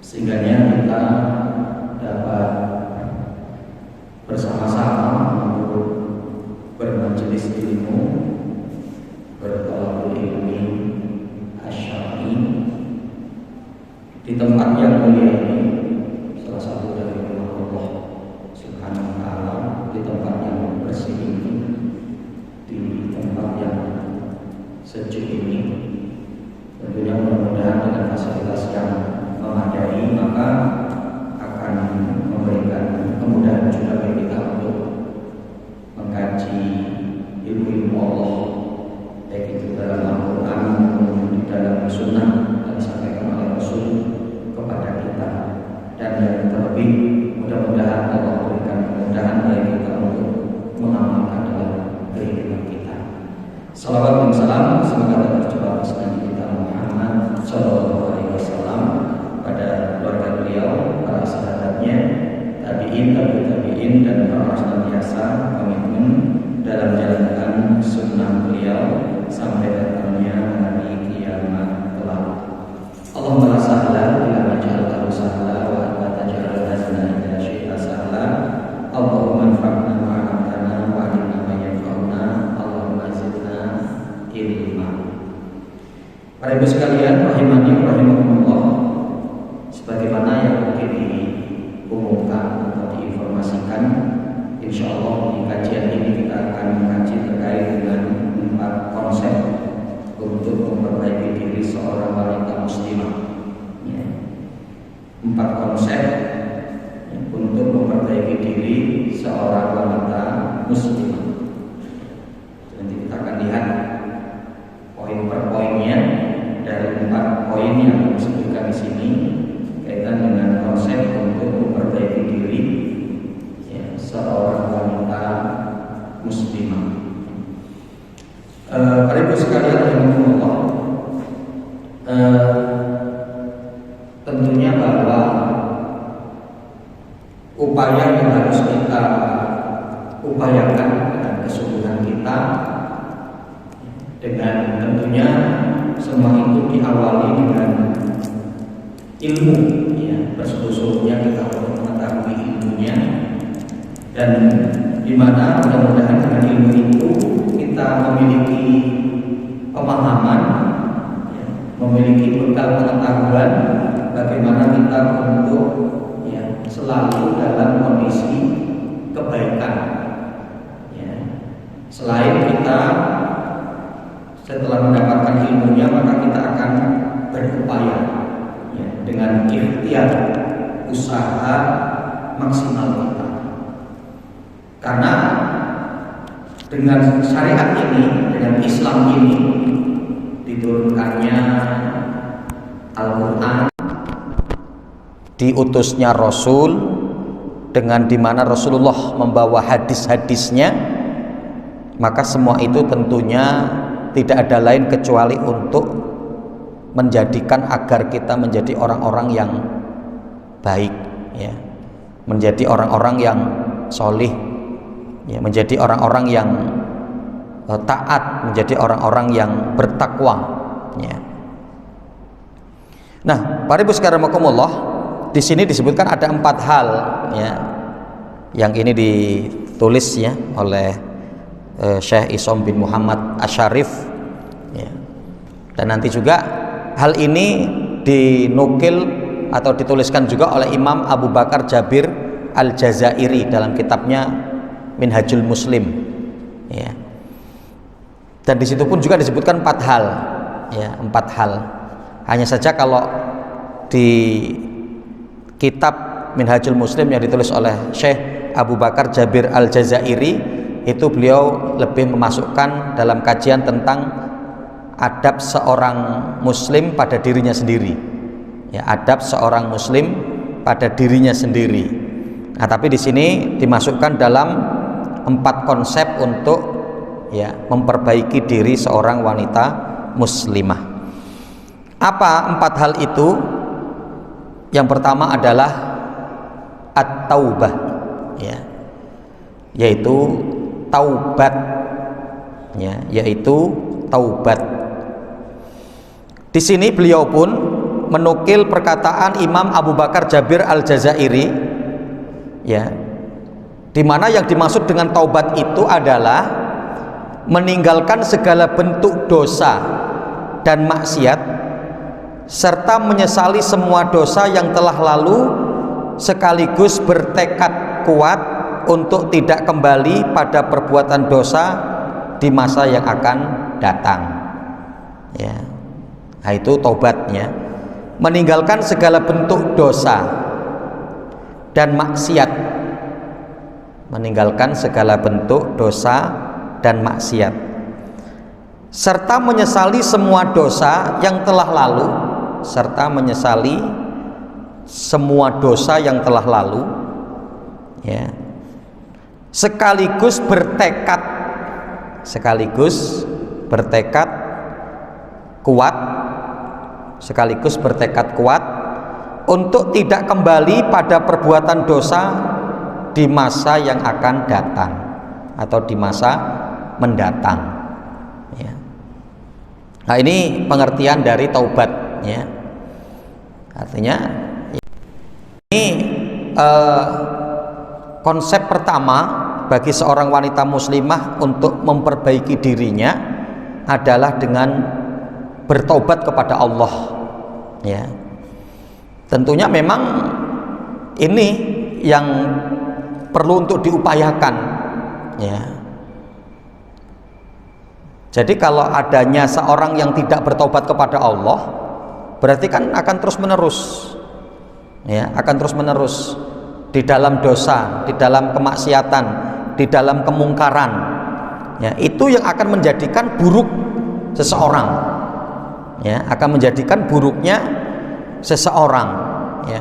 sehingga kita dapat bersama-sama untuk bermajelis ilmu, bertolak ilmi asyari di tempat yang mulia ini, salah satu dari rumah Allah Subhanahu wa Ta'ala, di tempat yang bersih ini, di tempat yang sejuk ini. Tentunya mudah-mudahan dengan fasilitas yang memadai, maka akan memberikan kemudahan juga bagi kita untuk mengkaji ilmu Allah, baik itu dalam Al-Quran maupun di dalam Sunnah yang disampaikan oleh Rasul kepada kita. Dan yang terlebih, mudah-mudahan Allah berikan kemudahan bagi kita untuk mengamalkan dalam kehidupan kita. Salawat dan salam semoga tercurah atas Nabi kita Muhammad Sallallahu Alaihi Wasallam, pada keluarga beliau, para sahabatnya, tabiin, tabiin, dan para senantiasa komitmen dalam menjalankan sunnah beliau sampai datangnya hari kiamat kelak. Allahumma la sahla illa ma ja'altahu sahla wa anta taj'alul hazna idza syi'ta sahla. Allahumma anfa'na ma 'allamtana wa 'allimna ma yanfa'una. Allahumma zidna ilma. Para ibu sekalian rahimani wa rahimakumullah, sebagaimana yang mungkin diumumkan atau diinformasikan, insyaallah di kajian ini kita akan mengkaji terkait dengan 4 konsep untuk memperbaiki diri seorang wanita muslimah. 4 konsep untuk memperbaiki diri seorang wanita muslimah. Nanti kita akan lihat poin per poinnya dari 4 poin yang disebutkan di sini kaitan dengan konsep untuk memperbaiki diri seorang wanita muslimah. Para ibu sekalian rahimakumullah, tentunya bahwa upaya yang harus kita upayakan dengan kesungguhan kita, dengan tentunya semua itu diawali dengan ilmu, bersungguh-sungguhnya kita untuk mengetahui ilmunya, dan di mana mudah-mudahan dengan ilmu itu kita memiliki pemahaman, memiliki bekal pengetahuan bagaimana kita untuk selalu dalam kondisi kebaikan. Selain kita setelah mendapatkan ilmunya, maka kita akan berupaya dengan ikhtiar, usaha maksimal kita. Karena dengan syariat ini, dengan Islam ini, diturunkannya Al-Quran, diutusnya Rasul, dengan dimana Rasulullah membawa hadis-hadisnya, maka semua itu tentunya tidak ada lain kecuali untuk menjadikan agar kita menjadi orang-orang yang baik, menjadi orang-orang yang solih, menjadi orang-orang yang taat, menjadi orang-orang yang bertakwa. Nah, para ibu sekalian rahimakumullah, di sini disebutkan ada 4 hal, yang ini ditulis oleh Syekh Isom bin Muhammad Asyarif, dan nanti juga hal ini dinukil atau dituliskan juga oleh Imam Abu Bakar Jabir Al-Jazairi dalam kitabnya Minhajul Muslim, dan di situ pun juga disebutkan 4 hal, 4 hal. Hanya saja kalau di kitab Minhajul Muslim yang ditulis oleh Syekh Abu Bakar Jabir Al-Jazairi, itu beliau lebih memasukkan dalam kajian tentang adab seorang muslim pada dirinya sendiri, adab seorang muslim pada dirinya sendiri. Nah, tapi di sini dimasukkan dalam 4 konsep untuk memperbaiki diri seorang wanita muslimah. Apa 4 hal itu? Yang pertama adalah at-taubah, yaitu taubat, yaitu taubat. Di sini beliau pun menukil perkataan Imam Abu Bakar Jabir Al-Jazairi, ya, di mana yang dimaksud dengan taubat itu adalah meninggalkan segala bentuk dosa dan maksiat serta menyesali semua dosa yang telah lalu, sekaligus bertekad kuat untuk tidak kembali pada perbuatan dosa di masa yang akan datang, ya. Nah, itu taubatnya, meninggalkan segala bentuk dosa dan maksiat, meninggalkan segala bentuk dosa dan maksiat serta menyesali semua dosa yang telah lalu, serta menyesali semua dosa yang telah lalu, ya, sekaligus bertekad kuat untuk tidak kembali pada perbuatan dosa di masa yang akan datang atau di masa mendatang, ya. Nah, ini pengertian dari taubat, ya. Artinya ini konsep pertama bagi seorang wanita muslimah untuk memperbaiki dirinya adalah dengan bertobat kepada Allah, ya. Tentunya memang ini yang perlu untuk diupayakan, ya. Jadi kalau adanya seorang yang tidak bertobat kepada Allah, berarti kan akan terus menerus, ya, akan terus menerus di dalam dosa, di dalam kemaksiatan, di dalam kemungkaran, ya. Itu yang akan menjadikan buruk seseorang, ya, akan menjadikan buruknya seseorang, ya.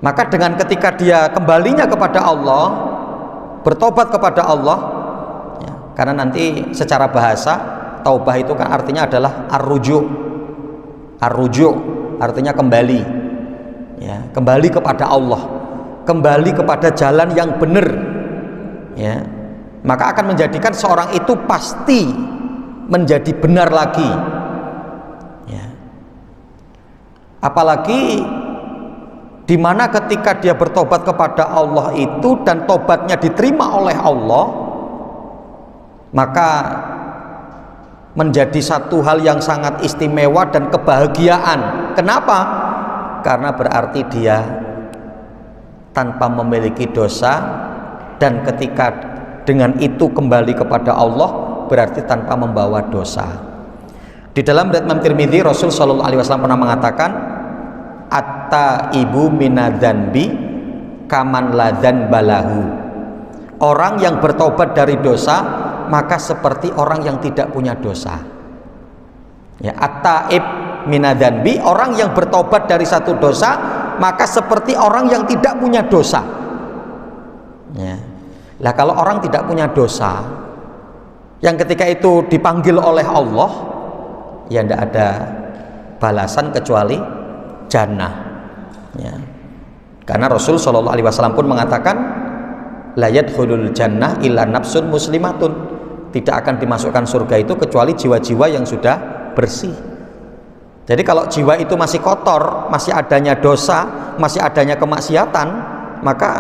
Maka dengan ketika dia kembalinya kepada Allah, bertobat kepada Allah, ya, karena nanti secara bahasa taubah itu kan artinya adalah ar-ruju' artinya kembali, ya, kembali kepada Allah, kembali kepada jalan yang benar, ya. Maka akan menjadikan seorang itu pasti menjadi benar lagi, ya. Apalagi dimana ketika dia bertobat kepada Allah itu dan tobatnya diterima oleh Allah, maka menjadi satu hal yang sangat istimewa dan kebahagiaan. Kenapa? Karena berarti dia tanpa memiliki dosa, dan ketika dengan itu kembali kepada Allah berarti tanpa membawa dosa. Di dalam riwayat Imam Tirmidzi, Rasul Shallallahu Alaihi Wasallam pernah mengatakan, "At-taibu minadzanbi kaman ladzan balahu." Orang yang bertobat dari dosa maka seperti orang yang tidak punya dosa. Ya, at-taib minadzanbi, orang yang bertobat dari satu dosa maka seperti orang yang tidak punya dosa. Ya. Lah kalau orang tidak punya dosa, yang ketika itu dipanggil oleh Allah, ya tidak ada balasan kecuali jannah, ya. Karena Rasul Shallallahu Alaihi Wasallam pun mengatakan, la yadkhulul jannah illa nafsun muslimatun, tidak akan dimasukkan surga itu kecuali jiwa-jiwa yang sudah bersih. Jadi kalau jiwa itu masih kotor, masih adanya dosa, masih adanya kemaksiatan, maka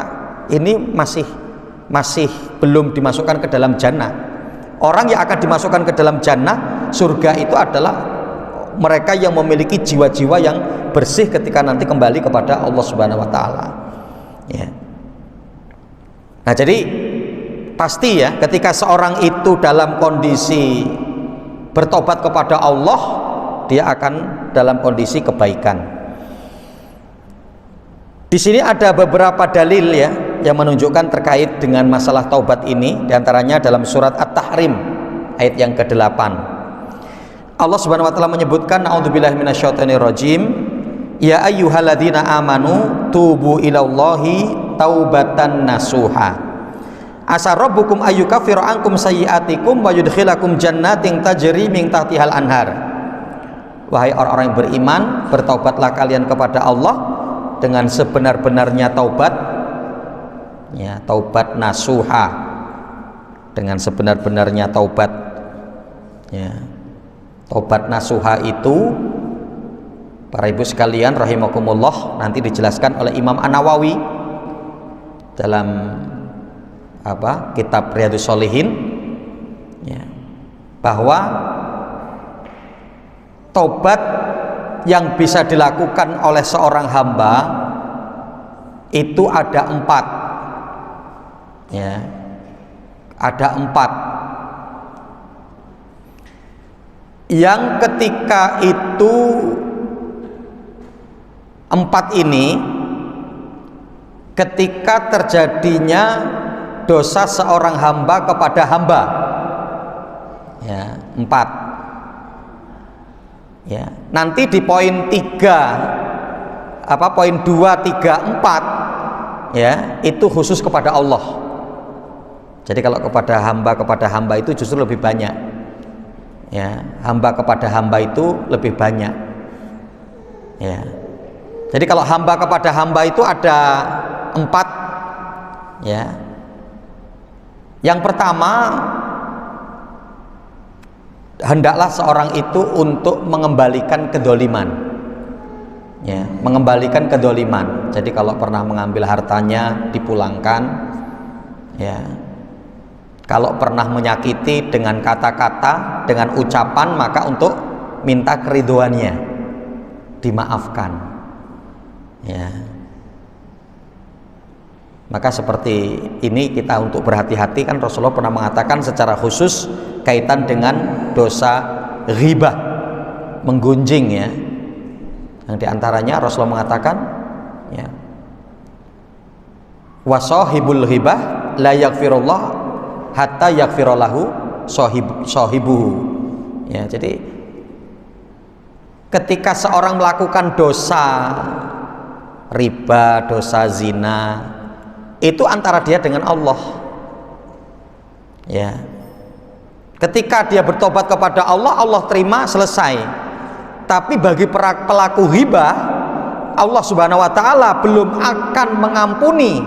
ini masih belum dimasukkan ke dalam jannah. Orang yang akan dimasukkan ke dalam jannah, surga, itu adalah mereka yang memiliki jiwa-jiwa yang bersih ketika nanti kembali kepada Allah Subhanahu wa taala, ya. Nah, jadi pasti ya, ketika seorang itu dalam kondisi bertobat kepada Allah, dia akan dalam kondisi kebaikan. Di sini ada beberapa dalil, ya, yang menunjukkan terkait dengan masalah taubat ini. Di antaranya dalam surat At-Tahrim ayat yang ke-8. Allah Subhanahu wa taala menyebutkan, a'udzubillahi minasyaitonirrajim, ya ayyuhalladzina amanu tubu ilallahi taubatan nasuha asa rabbukum ayyukaffiru ankum sayyi'atikum wa yudkhilakum jannatin tajri min tahtihal anhar. Wahai orang-orang yang beriman, bertaubatlah kalian kepada Allah dengan sebenar-benarnya taubat, ya, taubat nasuha, dengan sebenar-benarnya taubat, ya. Taubat nasuha itu Para ibu sekalian rahimakumullah, nanti dijelaskan oleh Imam An-Nawawi dalam kitab Riyadhus Shalihin, ya, bahwa tobat yang bisa dilakukan oleh seorang hamba itu ada 4, ya, ada 4 yang ketika itu 4 ini ketika terjadinya dosa seorang hamba kepada hamba, ya, 4, ya. Nanti di poin 3 poin 2, 3, 4, ya, itu khusus kepada Allah. Jadi kalau kepada hamba itu justru lebih banyak, ya, hamba kepada hamba itu lebih banyak, ya. Jadi kalau hamba kepada hamba itu ada 4, ya. Yang pertama, hendaklah seorang itu untuk mengembalikan kedoliman, ya, mengembalikan kedoliman. Jadi kalau pernah mengambil hartanya dipulangkan, ya. Kalau pernah menyakiti dengan kata-kata, dengan ucapan, maka untuk minta keriduannya dimaafkan, ya. Maka seperti ini kita untuk berhati-hati, kan Rasulullah pernah mengatakan secara khusus kaitan dengan dosa ghibah, menggunjing, ya. Yang diantaranya Rasulullah mengatakan, ya, wasahibul ghibah la yaghfirullah hatta yaghfirallahu sahibuhu, ya. Jadi ketika seorang melakukan dosa riba, dosa zina, itu antara dia dengan Allah, ya. Ketika dia bertobat kepada Allah, Allah terima, selesai. Tapi bagi pelaku hibah, Allah Subhanahu wa taala belum akan mengampuni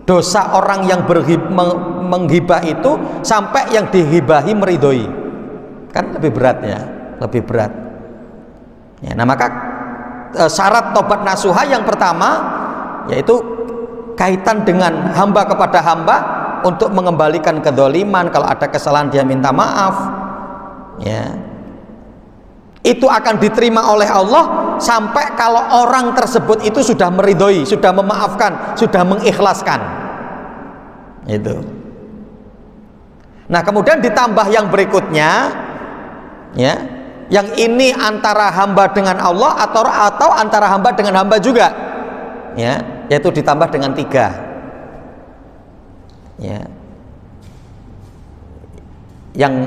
dosa orang yang menghibah itu sampai yang dihibahi meridhoi. Kan lebih berat, ya, lebih berat. Ya, nah maka syarat tobat nasuha yang pertama yaitu kaitan dengan hamba kepada hamba untuk mengembalikan kedzaliman. Kalau ada kesalahan dia minta maaf, ya. Itu akan diterima oleh Allah sampai kalau orang tersebut itu sudah meridhoi, sudah memaafkan, sudah mengikhlaskan. Itu. Nah, kemudian ditambah yang berikutnya, ya. Yang ini antara hamba dengan Allah atau antara hamba dengan hamba juga, ya, yaitu ditambah dengan 3, ya.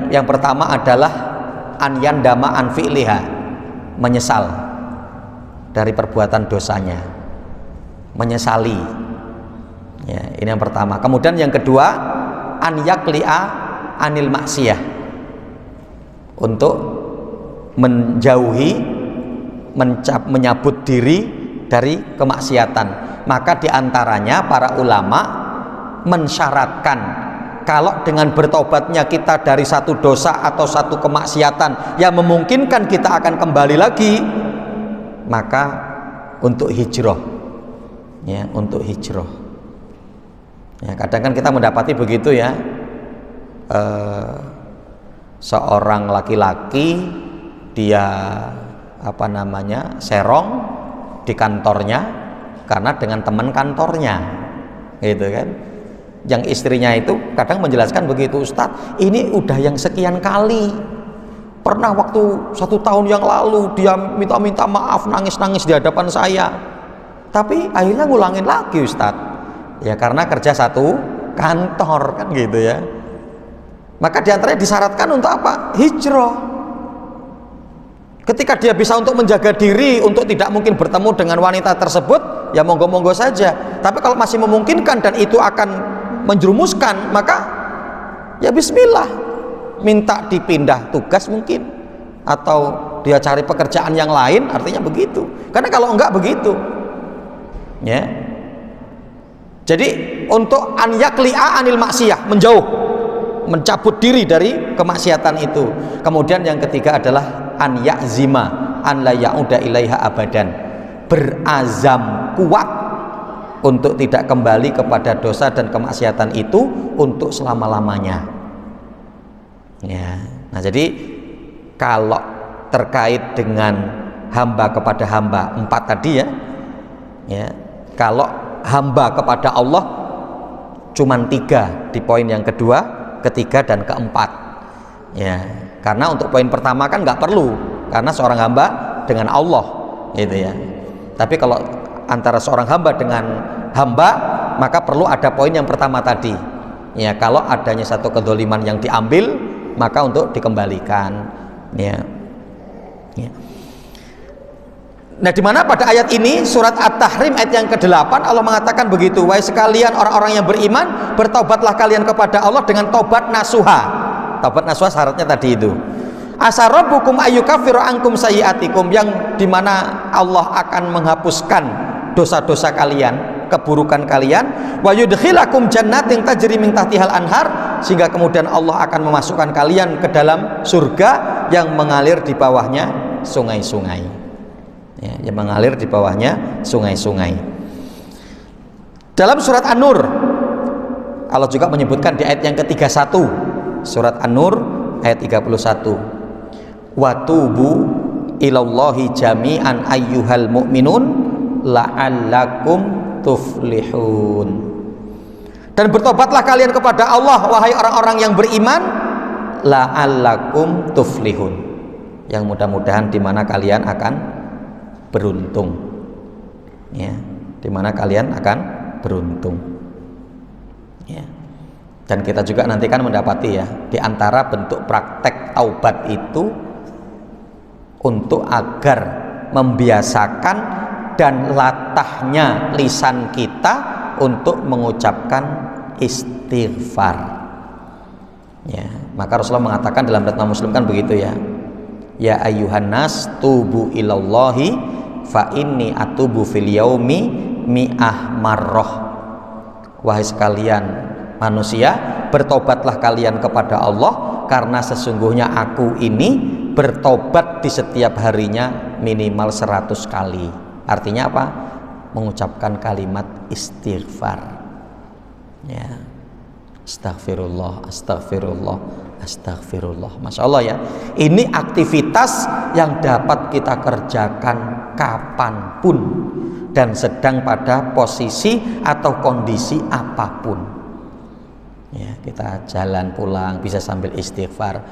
Yang pertama adalah an yandama an fi'liha, menyesal dari perbuatan dosanya, menyesali, ya, ini yang pertama. Kemudian yang kedua, an yakli'a anil maksiyah, untuk menjauhi, menyabut diri dari kemaksiatan. Maka diantaranya para ulama mensyaratkan kalau dengan bertobatnya kita dari satu dosa atau satu kemaksiatan yang memungkinkan kita akan kembali lagi, maka untuk hijrah, ya, untuk hijrah. Ya, kadang kan kita mendapati begitu, ya, seorang laki-laki dia serong di kantornya karena dengan teman kantornya, gitu kan. Yang istrinya itu kadang menjelaskan begitu, Ustadz, ini udah yang sekian kali, pernah waktu 1 tahun yang lalu dia minta maaf, nangis-nangis di hadapan saya, tapi akhirnya ngulangin lagi, Ustadz. Ya karena kerja satu kantor, kan gitu, ya. Maka diantaranya disyaratkan untuk apa? Hijrah. Ketika dia bisa untuk menjaga diri untuk tidak mungkin bertemu dengan wanita tersebut, ya monggo-monggo saja. Tapi kalau masih memungkinkan dan itu akan menjerumuskan, maka ya bismillah, minta dipindah tugas mungkin, atau dia cari pekerjaan yang lain, artinya begitu. Karena kalau enggak begitu, ya. Jadi untuk an yakli'a anil maksiyah, menjauh, mencabut diri dari kemaksiatan itu. Kemudian yang ketiga adalah an yakzima an la ya'uda ilaiha abadan, berazam kuat untuk tidak kembali kepada dosa dan kemaksiatan itu untuk selama-lamanya. Ya. Nah, jadi kalau terkait dengan hamba kepada hamba, 4 tadi ya. Ya. Kalau hamba kepada Allah cuman 3 di poin yang kedua, ketiga dan keempat. Ya, karena untuk poin pertama kan nggak perlu, karena seorang hamba dengan Allah, gitu ya. Tapi kalau antara seorang hamba dengan hamba, maka perlu ada poin yang pertama tadi. Ya, kalau adanya satu kedzaliman yang diambil, maka untuk dikembalikan. Ya. Ya. Nah, di mana pada ayat ini surat At-Tahrim ayat yang ke-8 Allah mengatakan begitu, wahai sekalian orang-orang yang beriman, bertobatlah kalian kepada Allah dengan tobat nasuha. Tobat nasuha syaratnya tadi itu. Asa rabbukum ayyukaffiru ankum sayyi'atikum, yang dimana Allah akan menghapuskan dosa-dosa kalian, keburukan kalian, wa yudkhilakum jannatin tajri min tahtihal anhar, sehingga kemudian Allah akan memasukkan kalian ke dalam surga yang mengalir di bawahnya sungai-sungai. Ya, yang mengalir di bawahnya sungai-sungai. Dalam surat An-Nur Allah juga menyebutkan di ayat yang ke-31, surat An-Nur ayat 31, wa tubu ilallahi jami'an ayyuhal mu'minun la'allakum tuflihun, dan bertobatlah kalian kepada Allah wahai orang-orang yang beriman, la'allakum tuflihun, yang mudah-mudahan dimana kalian akan beruntung, ya, dimana kalian akan beruntung, ya. Dan kita juga nanti kan mendapati ya, di antara bentuk praktek taubat itu untuk agar membiasakan dan latahnya lisan kita untuk mengucapkan istighfar, ya. Maka Rasulullah mengatakan dalam riwayat Muslim kan begitu ya, ya ayyuhan nas tubu ilallahi fa inni atubu fil yaumi mi'ah marrah, wahai sekalian manusia, bertobatlah kalian kepada Allah, karena sesungguhnya aku ini bertobat di setiap harinya minimal 100 kali. Artinya apa? Mengucapkan kalimat istighfar, ya. Astagfirullah, astagfirullah, astagfirullah. Masya Allah ya, ini aktivitas yang dapat kita kerjakan kapanpun dan sedang pada posisi atau kondisi apapun, ya. Kita jalan pulang bisa sambil istighfar,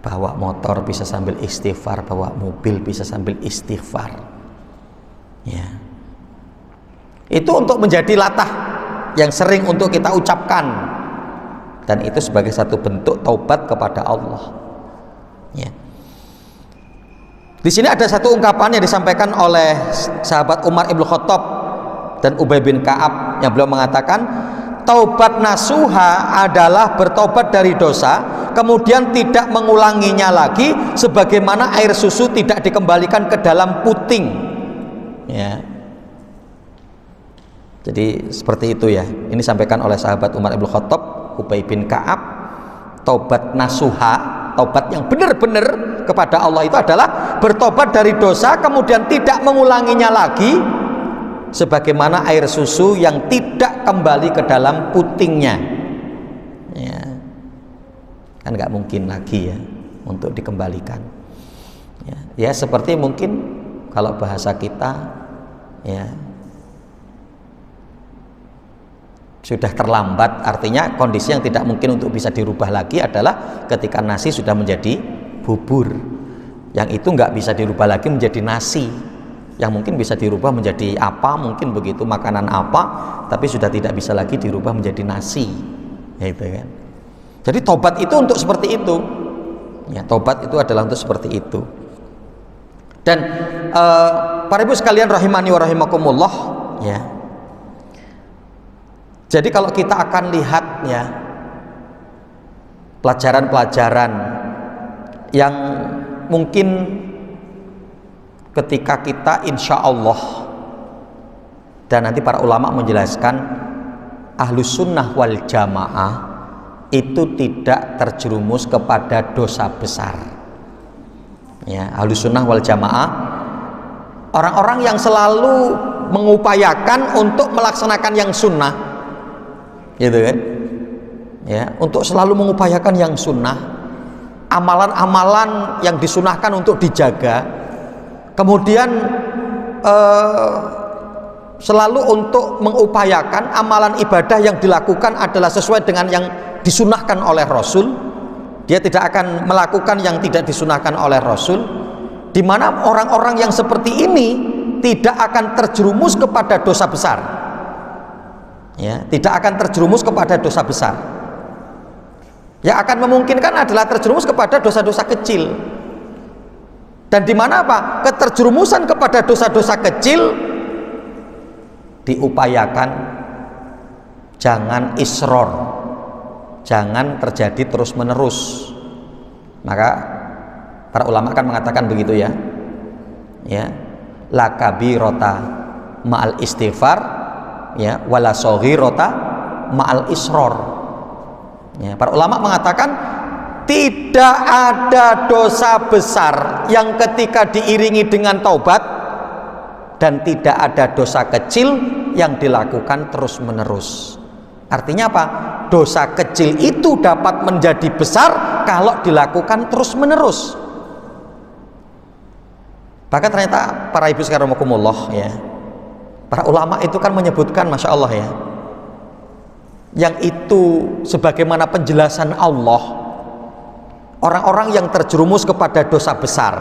bawa motor bisa sambil istighfar, bawa mobil bisa sambil istighfar, ya. Itu untuk menjadi latah yang sering untuk kita ucapkan, dan itu sebagai satu bentuk taubat kepada Allah, ya. Di sini ada satu ungkapan yang disampaikan oleh sahabat Umar Ibn Khattab dan Ubay bin Ka'ab, yang beliau mengatakan taubat nasuha adalah bertobat dari dosa kemudian tidak mengulanginya lagi, sebagaimana air susu tidak dikembalikan ke dalam puting, ya. Jadi seperti itu ya, ini disampaikan oleh sahabat Umar Ibn Khattab, Ubay bin Ka'ab. Taubat nasuha, taubat yang benar-benar kepada Allah itu adalah bertobat dari dosa kemudian tidak mengulanginya lagi, sebagaimana air susu yang tidak kembali ke dalam putingnya, ya. Kan nggak mungkin lagi ya untuk dikembalikan, ya. Ya seperti mungkin kalau bahasa kita ya sudah terlambat, artinya kondisi yang tidak mungkin untuk bisa dirubah lagi adalah ketika nasi sudah menjadi bubur, yang itu nggak bisa dirubah lagi menjadi nasi, yang mungkin bisa dirubah menjadi apa, mungkin begitu, makanan apa, tapi sudah tidak bisa lagi dirubah menjadi nasi, gitu kan. Jadi tobat itu untuk seperti itu, ya. Tobat itu adalah untuk seperti itu. Dan para ibu sekalian rahimani wa rahimakumullah, ya. Jadi kalau kita akan lihat ya pelajaran-pelajaran yang mungkin ketika kita insya Allah, dan nanti para ulama menjelaskan ahlus sunnah wal jamaah itu tidak terjerumus kepada dosa besar, Ya, Ahlus Sunnah wal Jamaah, orang-orang yang selalu mengupayakan untuk melaksanakan yang sunnah, gitu kan? Ya, untuk selalu mengupayakan yang sunnah, amalan-amalan yang disunahkan untuk dijaga, kemudian selalu untuk mengupayakan amalan ibadah yang dilakukan adalah sesuai dengan yang disunahkan oleh Rasul. Dia tidak akan melakukan yang tidak disunahkan oleh Rasul, di mana orang-orang yang seperti ini tidak akan terjerumus kepada dosa besar. Ya, tidak akan terjerumus kepada dosa besar. Yang akan memungkinkan adalah terjerumus kepada dosa-dosa kecil. Dan di mana apa? Keterjerumusan kepada dosa-dosa kecil diupayakan jangan isror, jangan terjadi terus-menerus. Maka para ulama kan mengatakan begitu ya. Ya, la kabirota ma'al istighfar, ya, wala saghirota ma'al isror. Ya, para ulama mengatakan tidak ada dosa besar yang ketika diiringi dengan taubat, dan tidak ada dosa kecil yang dilakukan terus-menerus. Artinya apa? Dosa kecil itu dapat menjadi besar kalau dilakukan terus-menerus. Bahkan ternyata para ibu sekalian rahimakumullah, ya, para ulama itu kan menyebutkan, masya Allah ya, yang itu sebagaimana penjelasan Allah, orang-orang yang terjerumus kepada dosa besar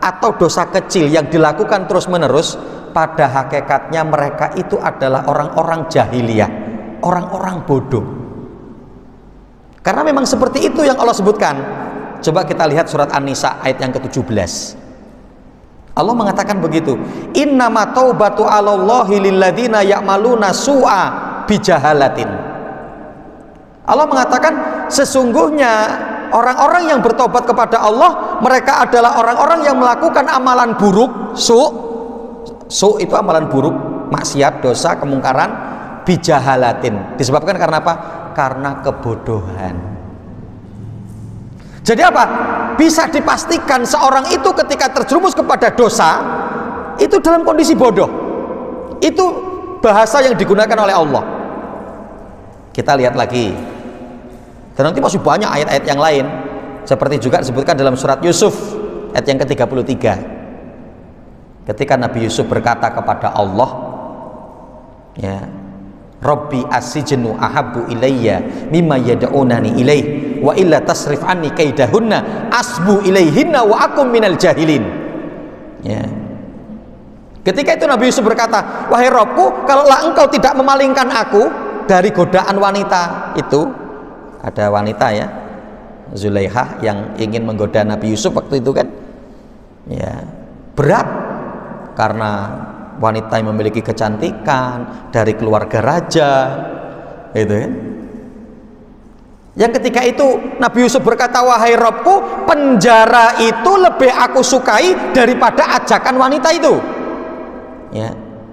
atau dosa kecil yang dilakukan terus-menerus, pada hakikatnya mereka itu adalah orang-orang jahiliyah, orang-orang bodoh. Karena memang seperti itu yang Allah sebutkan. Coba kita lihat surat An-Nisa ayat yang ke-17. Allah mengatakan begitu, innama taubatu 'alallahi lilladzina ya'maluna su'a bijahalatin. Allah mengatakan sesungguhnya orang-orang yang bertobat kepada Allah, mereka adalah orang-orang yang melakukan amalan buruk, su itu amalan buruk, maksiat, dosa, kemungkaran, bijahalatin. Disebabkan karena apa? Karena kebodohan. Jadi apa? Bisa dipastikan seorang itu ketika terjerumus kepada dosa itu dalam kondisi bodoh. Itu bahasa yang digunakan oleh Allah. Kita lihat lagi. Dan nanti masih banyak ayat-ayat yang lain, seperti juga disebutkan dalam surat Yusuf ayat yang ke-33. Ketika Nabi Yusuf berkata kepada Allah, ya, Rabbi as-sijnu ahabbu ilayya mimma yad'unani ilaih wa illa tasrif anni kaidahunna asbu ilaihinna wa akum minal jahilin. Ya. Ketika itu Nabi Yusuf berkata, wahai Rabbku, kalaulah engkau tidak memalingkan aku dari godaan wanita itu, ada wanita ya, Zulaikha, yang ingin menggoda Nabi Yusuf waktu itu kan, ya, berat karena wanita yang memiliki kecantikan dari keluarga raja, itu kan. Yang ketika itu Nabi Yusuf berkata, wahai Rabbku, penjara itu lebih aku sukai daripada ajakan wanita itu. Ya,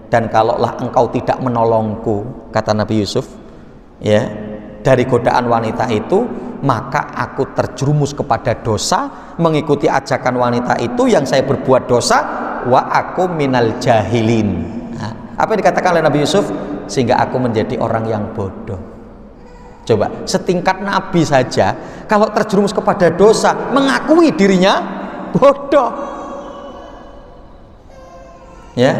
dan kalaulah engkau tidak menolongku, kata Nabi Yusuf, ya, dari godaan wanita itu, maka aku terjerumus kepada dosa, mengikuti ajakan wanita itu, yang saya berbuat dosa, wa aku minal jahilin. Nah, apa yang dikatakan oleh Nabi Yusuf? Sehingga aku menjadi orang yang bodoh. Coba, setingkat Nabi saja kalau terjerumus kepada dosa, mengakui dirinya bodoh. Ya.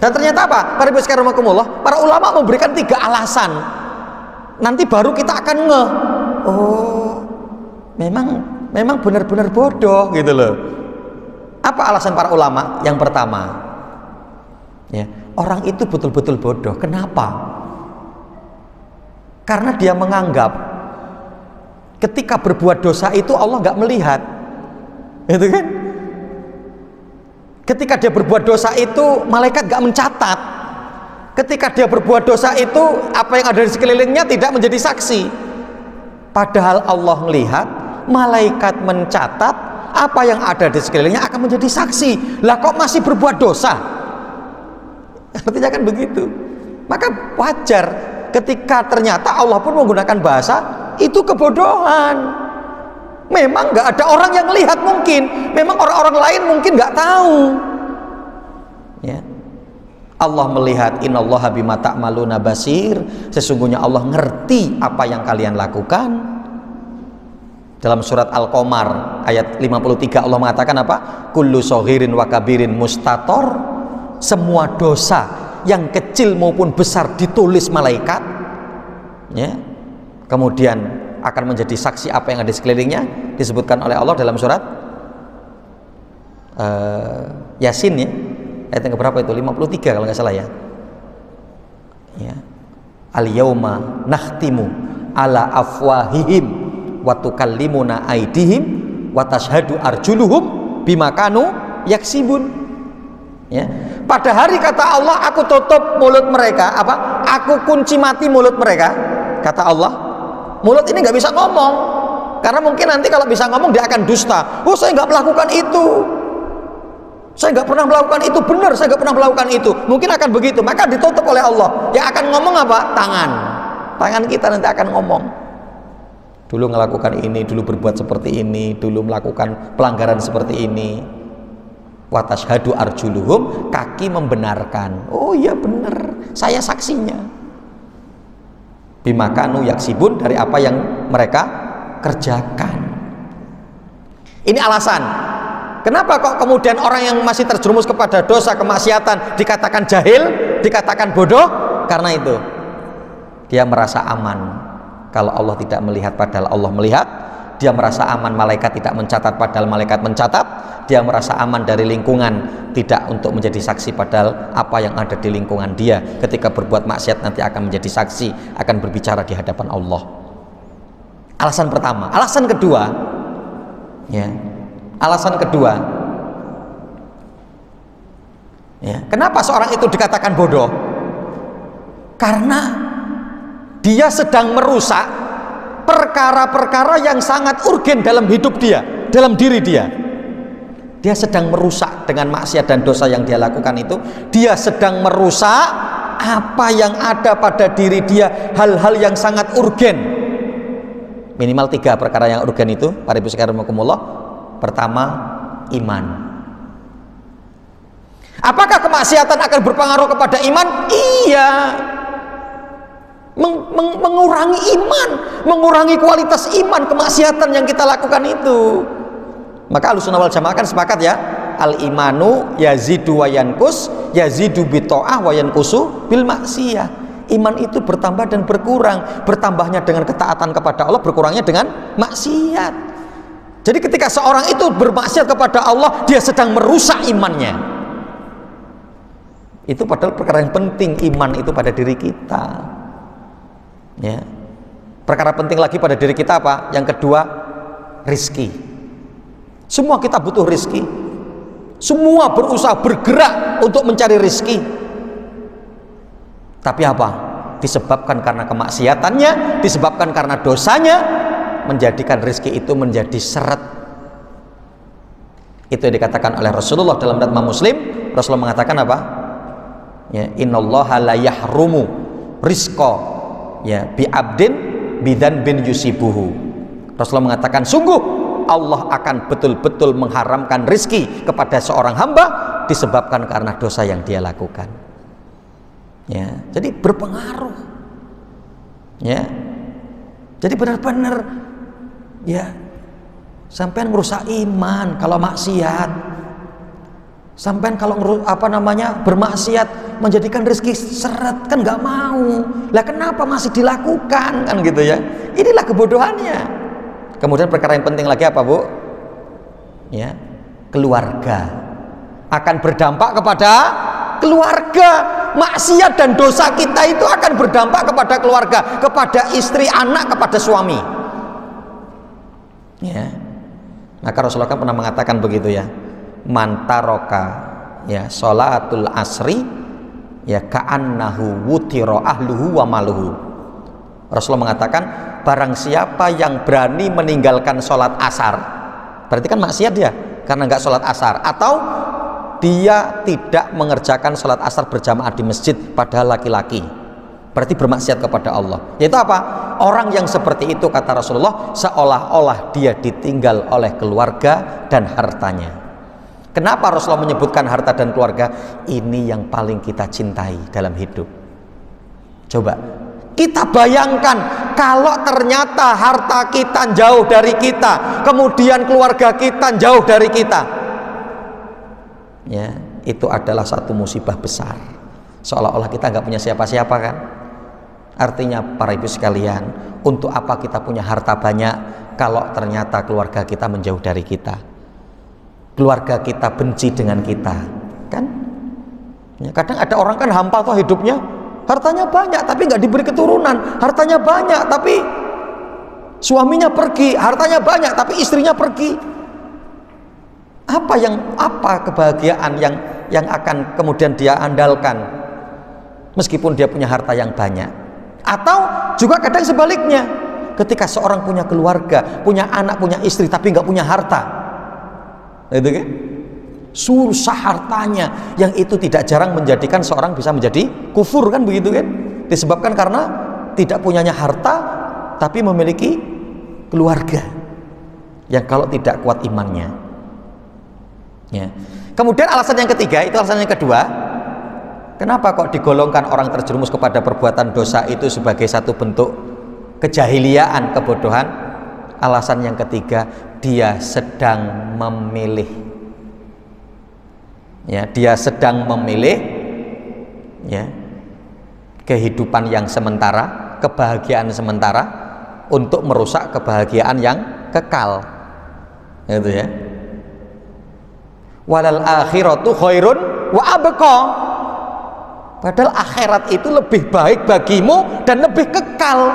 Dan ternyata apa? Para ibu sekalian rahimakumullah, para ulama memberikan 3 alasan. Nanti baru kita akan ngeh. Oh, memang benar-benar bodoh gitu loh. Apa alasan para ulama? Yang pertama, ya, orang itu betul-betul bodoh. Kenapa? Karena dia menganggap ketika berbuat dosa itu Allah nggak melihat, gitu kan? Ketika dia berbuat dosa itu malaikat nggak mencatat. Ketika dia berbuat dosa itu apa yang ada di sekelilingnya tidak menjadi saksi. Padahal Allah melihat, malaikat mencatat, apa yang ada di sekelilingnya akan menjadi saksi. Lah kok masih berbuat dosa? Artinya kan begitu. Maka wajar ketika ternyata Allah pun menggunakan bahasa itu kebodohan. Memang nggak ada orang yang lihat mungkin, memang orang-orang lain mungkin nggak tahu. Ya. Allah melihat, innallaha bima ta'maluna basir. Sesungguhnya Allah ngerti apa yang kalian lakukan. Dalam surat Al-Qamar ayat 53 Allah mengatakan apa? Kullu shaghirin wa kabirin mustator. Semua dosa yang kecil maupun besar ditulis malaikat. Ya. Kemudian akan menjadi saksi apa yang ada di sekelilingnya, disebutkan oleh Allah dalam surat Yasin, ya. Ayat yang berapa itu? 53 kalau nggak salah, ya. Ya. Al-yauma nakhtimu ala afwahihim wa tukallimuna aydihim wa tashhadu arjuluhum bima kanu yaksibun. Ya. Pada hari kata Allah, aku tutup mulut mereka, apa? Aku kunci mati mulut mereka, kata Allah. Mulut ini nggak bisa ngomong, karena mungkin nanti kalau bisa ngomong dia akan dusta. Oh, saya nggak melakukan itu, saya nggak pernah melakukan itu, benar saya nggak pernah melakukan itu, mungkin akan begitu. Maka ditutup oleh Allah. Yang akan ngomong apa? Tangan kita nanti akan ngomong, dulu melakukan ini, dulu berbuat seperti ini, dulu melakukan pelanggaran seperti ini. Wa tashhadu arjuluhum, kaki membenarkan, oh iya benar, saya saksinya. Bima kanu yaksibun, dari apa yang mereka kerjakan. Ini alasan kenapa kok kemudian orang yang masih terjerumus kepada dosa kemaksiatan dikatakan jahil, dikatakan bodoh? Karena itu dia merasa aman kalau Allah tidak melihat padahal Allah melihat. Dia merasa aman malaikat tidak mencatat padahal malaikat mencatat. Dia merasa aman dari lingkungan tidak untuk menjadi saksi padahal apa yang ada di lingkungan dia ketika berbuat maksiat nanti akan menjadi saksi, akan berbicara di hadapan Allah. Alasan pertama. Alasan kedua, ya. Alasan kedua, ya, kenapa seorang itu dikatakan bodoh? Karena dia sedang merusak perkara-perkara yang sangat urgen dalam hidup dia, dalam diri dia. Dia sedang merusak dengan maksiat dan dosa yang dia lakukan itu. Dia sedang merusak apa yang ada pada diri dia, hal-hal yang sangat urgen. Minimal 3 perkara yang urgen itu, para ibu sekalian rahimakumullah. Pertama, iman. Apakah kemaksiatan akan berpengaruh kepada iman? Iya. Mengurangi iman, mengurangi kualitas iman kemaksiatan yang kita lakukan itu. Maka Ahlussunnah wal Jamaah kan sepakat, ya, al imanu yazidu wa yanqus, yazidu bi ta'ah wa yanqusu bil maksiyah. Iman itu bertambah dan berkurang, bertambahnya dengan ketaatan kepada Allah, berkurangnya dengan maksiat. Jadi ketika seorang itu bermaksiat kepada Allah, dia sedang merusak imannya. Itu padahal perkara yang penting, iman itu pada diri kita. Ya. Perkara penting lagi pada diri kita apa? Yang kedua, rizki. Semua kita butuh rizki. Semua berusaha bergerak untuk mencari rizki. Tapi apa? Disebabkan karena kemaksiatannya, disebabkan karena dosanya, menjadikan rizki itu menjadi seret. Itu yang dikatakan oleh Rasulullah dalam hadits Muslim. Rasulullah mengatakan apa? Ya, innallaha la yahrumu rizqa, ya, bi abdin bidan bin yusibuhu. Rasulullah mengatakan, sungguh Allah akan betul-betul mengharamkan rizki kepada seorang hamba disebabkan karena dosa yang dia lakukan. Ya, jadi berpengaruh. Ya, jadi benar-benar, ya, sampean merusak iman kalau maksiat. Sampean kalau bermaksiat menjadikan rezeki seret, kan nggak mau. Lah kenapa masih dilakukan, kan gitu, ya. Inilah kebodohannya. Kemudian perkara yang penting lagi apa, Bu? Ya, keluarga. Akan berdampak kepada keluarga. Maksiat dan dosa kita itu akan berdampak kepada keluarga, kepada istri, anak, kepada suami. Ya. Maka Rasulullah kan pernah mengatakan begitu, ya. Mantaroka, ya, sholatul asri, ya, ka'annahu wutiro ahluhu wa maluhu. Rasulullah mengatakan, barang siapa yang berani meninggalkan sholat asar, berarti kan maksiat dia karena nggak sholat asar, atau dia tidak mengerjakan sholat asar berjamaah di masjid padahal laki-laki, berarti bermaksiat kepada Allah. Yaitu apa? Orang yang seperti itu, kata Rasulullah, seolah-olah dia ditinggal oleh keluarga dan hartanya. Kenapa Rasulullah menyebutkan harta dan keluarga? Ini yang paling kita cintai dalam hidup. Coba kita bayangkan kalau ternyata harta kita jauh dari kita, kemudian keluarga kita jauh dari kita, ya, itu adalah satu musibah besar. Seolah-olah kita nggak punya siapa-siapa kan? Artinya para ibu sekalian, untuk apa kita punya harta banyak kalau ternyata keluarga kita menjauh dari kita, keluarga kita benci dengan kita, kan? Ya, kadang ada orang kan hampa tuh hidupnya, hartanya banyak tapi nggak diberi keturunan, hartanya banyak tapi suaminya pergi, hartanya banyak tapi istrinya pergi. Apa kebahagiaan yang akan kemudian dia andalkan meskipun dia punya harta yang banyak? Atau juga kadang sebaliknya, ketika seorang punya keluarga, punya anak, punya istri tapi nggak punya harta, itu kan? Susah hartanya, yang itu tidak jarang menjadikan seorang bisa menjadi kufur, kan begitu kan? Disebabkan karena tidak punyanya harta tapi memiliki keluarga yang kalau tidak kuat imannya, ya. Kemudian alasan yang ketiga, itu alasan yang kedua, kenapa kok digolongkan orang terjerumus kepada perbuatan dosa itu sebagai satu bentuk kejahiliaan, kebodohan? Alasan yang ketiga, dia sedang memilih, ya, dia sedang memilih, ya, kehidupan yang sementara, kebahagiaan sementara untuk merusak kebahagiaan yang kekal, gitu ya. Walal akhiratu khairun wa abqa. Padahal akhirat itu lebih baik bagimu dan lebih kekal.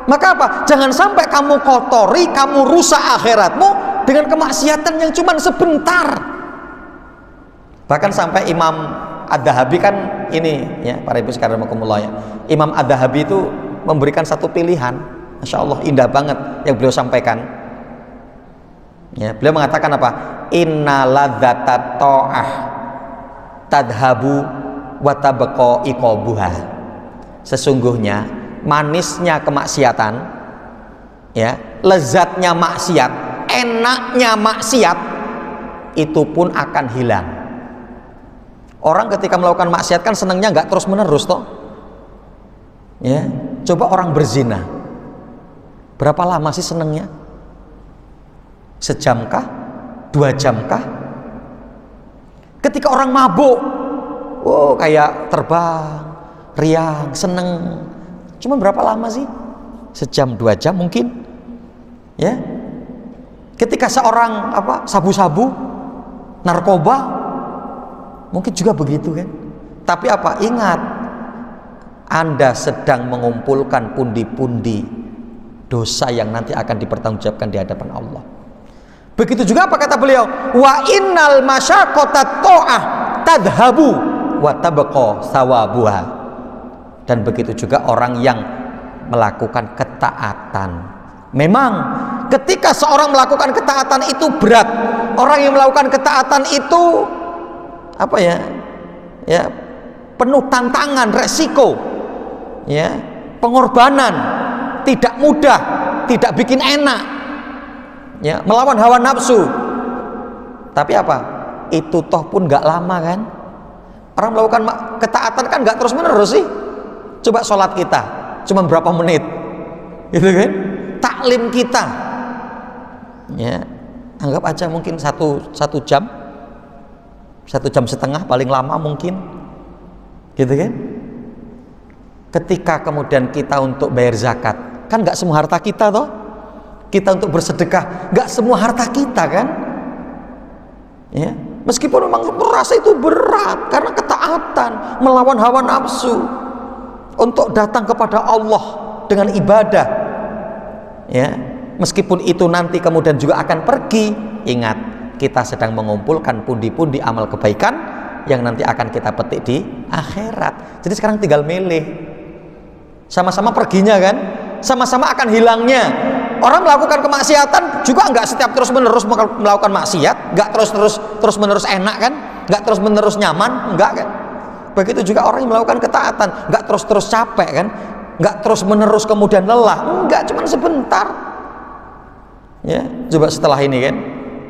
Maka apa? Jangan sampai kamu kotori, kamu rusak akhiratmu dengan kemaksiatan yang cuma sebentar. Bahkan sampai Imam Ad-Dahabi kan ini, ya, para ibu sekalian rahimakumullah, ya, Imam Ad-Dahabi itu memberikan satu pilihan, Masya Allah, indah banget yang beliau sampaikan, ya. Beliau mengatakan apa? Inna ladzata ta'ah tadhabu wa tabqa iqabuha. Sesungguhnya manisnya kemaksiatan, ya, lezatnya maksiat, enaknya maksiat itu pun akan hilang. Orang ketika melakukan maksiat kan senangnya nggak terus menerus toh, ya. Coba orang berzina, berapa lama sih senangnya? Sejam kah? 2 jam kah? Ketika orang mabuk, oh, kayak terbang, riang, seneng. Cuma berapa lama sih? Sejam, 2 jam mungkin, ya. Ketika seorang sabu-sabu, narkoba, mungkin juga begitu kan. Tapi apa? Ingat, Anda sedang mengumpulkan pundi-pundi dosa yang nanti akan dipertanggungjawabkan di hadapan Allah. Begitu juga apa kata beliau? Wa innal masyaqqata ta'ah tadhabu wa tabqa sawabuha. Dan begitu juga orang yang melakukan ketaatan. Memang ketika seorang melakukan ketaatan itu berat. Orang yang melakukan ketaatan itu apa ya? Ya, penuh tantangan, resiko, ya, pengorbanan, tidak mudah, tidak bikin enak. Ya, melawan hawa nafsu. Tapi apa? Itu toh pun nggak lama kan? Orang melakukan ketaatan kan nggak terus menerus sih. Coba sholat kita, cuma berapa menit, gitu kan? Taklim kita, ya, anggap aja mungkin satu jam, 1,5 jam paling lama mungkin, gitu kan? Ketika kemudian kita untuk bayar zakat, kan nggak semua harta kita toh. Kita untuk bersedekah, nggak semua harta kita kan, ya. Meskipun memang merasa itu berat karena ketaatan, melawan hawa nafsu untuk datang kepada Allah dengan ibadah, ya. Meskipun itu nanti kemudian juga akan pergi, ingat, kita sedang mengumpulkan pundi-pundi amal kebaikan yang nanti akan kita petik di akhirat. Jadi sekarang tinggal milih, sama-sama perginya kan, sama-sama akan hilangnya. Orang melakukan kemaksiatan juga nggak setiap terus menerus melakukan maksiat, nggak terus menerus enak kan, nggak terus menerus nyaman, nggak kan. Begitu juga orang yang melakukan ketaatan, nggak terus-terus capek kan, nggak terus-menerus kemudian lelah, enggak, cuma sebentar. Ya, coba setelah ini kan,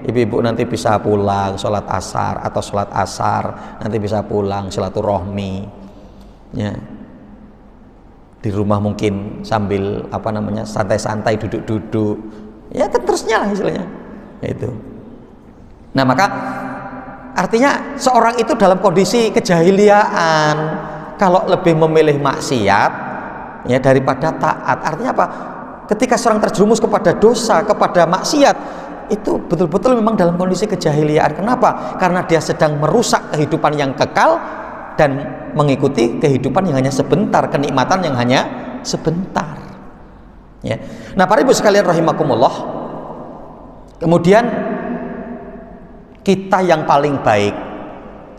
ibu-ibu nanti bisa pulang sholat asar atau sholat asar, nanti bisa pulang silaturahmi, ya. Di rumah mungkin sambil santai-santai duduk-duduk, ya kan terusnya lah istilahnya, itu. Nah maka artinya seorang itu dalam kondisi kejahiliaan kalau lebih memilih maksiat ya daripada taat. Artinya apa? Ketika seorang terjerumus kepada dosa, kepada maksiat, itu betul-betul memang dalam kondisi kejahiliaan. Kenapa? Karena dia sedang merusak kehidupan yang kekal dan mengikuti kehidupan yang hanya sebentar, kenikmatan yang hanya sebentar. Ya. Nah, para ibu sekalian rahimakumullah, kemudian kita yang paling baik,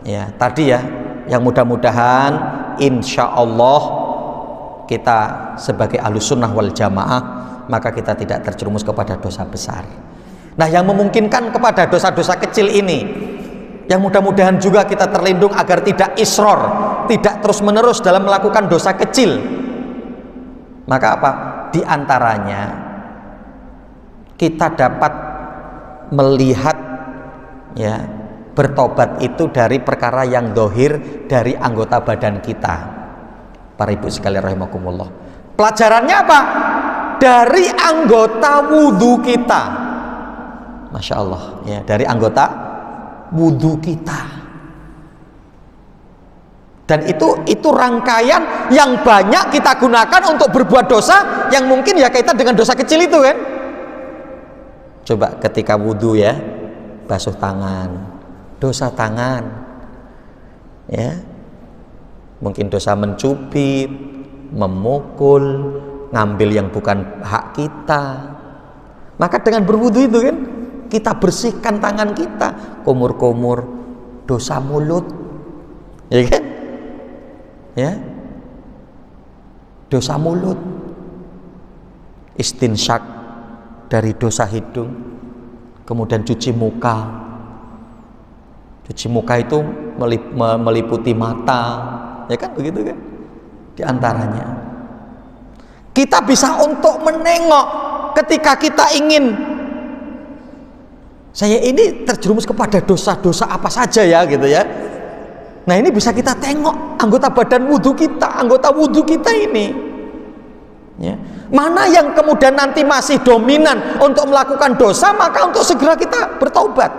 ya tadi ya, yang mudah-mudahan insya Allah kita sebagai ahlus sunnah wal jamaah, maka kita tidak terjerumus kepada dosa besar. Nah, yang memungkinkan kepada dosa-dosa kecil ini, yang mudah-mudahan juga kita terlindung agar tidak isror, tidak terus-menerus dalam melakukan dosa kecil. Maka apa? Di antaranya kita dapat melihat ya, bertobat itu dari perkara yang dohir dari anggota badan kita. Para ibu sekalian rahimakumullah, pelajarannya apa? Dari anggota wudhu kita. Masya Allah ya, dari anggota wudhu kita. Dan itu rangkaian yang banyak kita gunakan untuk berbuat dosa yang mungkin ya kaitan dengan dosa kecil itu kan. Coba ketika wudhu ya, basuh tangan, dosa tangan ya, mungkin dosa mencubit, memukul, ngambil yang bukan hak kita. Maka dengan berwudu itu kan kita bersihkan tangan kita, kumur-kumur dosa mulut, ya kan, ya, dosa mulut, istinsyak dari dosa hidung, kemudian cuci muka. Cuci muka itu meliputi mata, ya kan begitu kan? Di antaranya kita bisa untuk menengok ketika kita ingin, saya ini terjerumus kepada dosa-dosa apa saja ya gitu ya. Nah ini bisa kita tengok anggota badan wudhu kita, anggota wudhu kita ini ya. Mana yang kemudian nanti masih dominan untuk melakukan dosa, maka untuk segera kita bertaubat.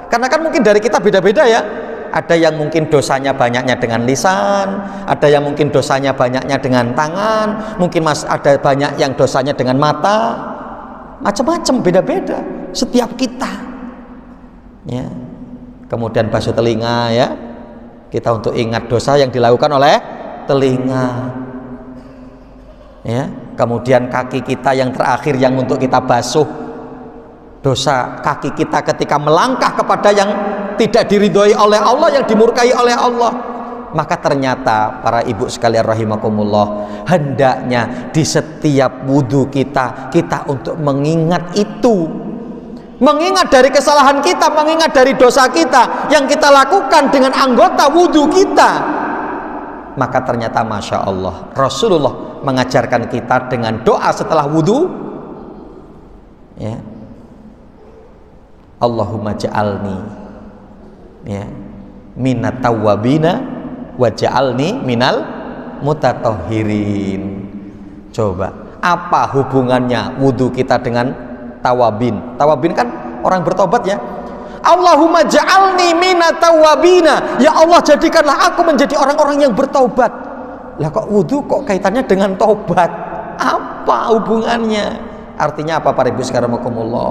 Karena kan mungkin dari kita beda-beda ya. Ada yang mungkin dosanya banyaknya dengan lisan, ada yang mungkin dosanya banyaknya dengan tangan, mungkin ada banyak yang dosanya dengan mata, macam-macam, beda-beda setiap kita ya. Kemudian basuh telinga ya, kita untuk ingat dosa yang dilakukan oleh telinga ya. Kemudian kaki kita yang terakhir yang untuk kita basuh, dosa kaki kita ketika melangkah kepada yang tidak diridhoi oleh Allah, yang dimurkai oleh Allah. Maka ternyata para ibu sekalian rahimakumullah, hendaknya di setiap wudhu kita untuk mengingat itu, mengingat dari kesalahan kita, mengingat dari dosa kita yang kita lakukan dengan anggota wudhu kita. Maka ternyata Masya Allah, Rasulullah mengajarkan kita dengan doa setelah wudhu ya, Allahumma ja'alni ya minat tawwabina wa ja'alni minal mutatahhirin. Coba apa hubungannya wudhu kita dengan tawabin? Tawabin kan orang bertobat ya. Allahumma ja'alni minat tawwabina, ya Allah jadikanlah aku menjadi orang-orang yang bertobat. Lah kok wudhu kok kaitannya dengan tobat? Apa hubungannya? Artinya apa para ibu sekalian rahimakumullah?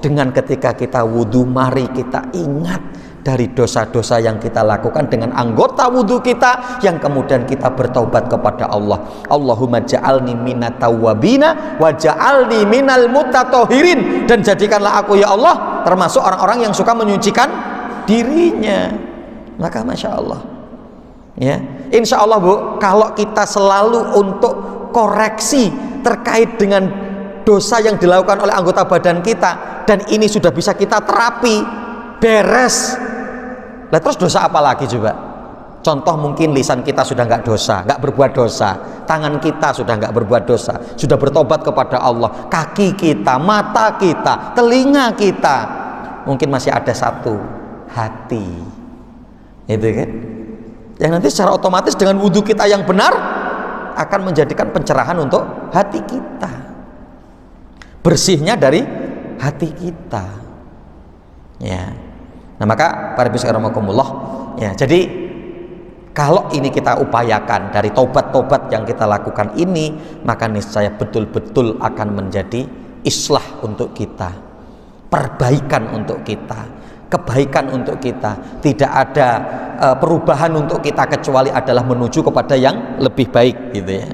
Dengan ketika kita wudhu, mari kita ingat dari dosa-dosa yang kita lakukan dengan anggota wudhu kita, yang kemudian kita bertaubat kepada Allah. Allahumma ja'alni minat tawwabina wa ja'alni minal mutatahhirin, dan jadikanlah aku ya Allah termasuk orang-orang yang suka menyucikan dirinya. Maka Masya Allah ya, insya Allah Bu, kalau kita selalu untuk koreksi terkait dengan dosa yang dilakukan oleh anggota badan kita, dan ini sudah bisa kita terapi, beres. Lah terus dosa apa lagi coba? Contoh mungkin lisan kita sudah nggak dosa, nggak berbuat dosa, tangan kita sudah nggak berbuat dosa, sudah bertobat kepada Allah, kaki kita, mata kita, telinga kita, mungkin masih ada satu, hati, itu kan? Yang nanti secara otomatis dengan wudhu kita yang benar akan menjadikan pencerahan untuk hati kita, bersihnya dari hati kita, ya. Nah maka para bismillahirrahmanirrahim, ya. Jadi kalau ini kita upayakan dari tobat-tobat yang kita lakukan ini, maka niscaya betul-betul akan menjadi islah untuk kita, perbaikan untuk kita, kebaikan untuk kita. Tidak ada perubahan untuk kita kecuali adalah menuju kepada yang lebih baik, gitu ya.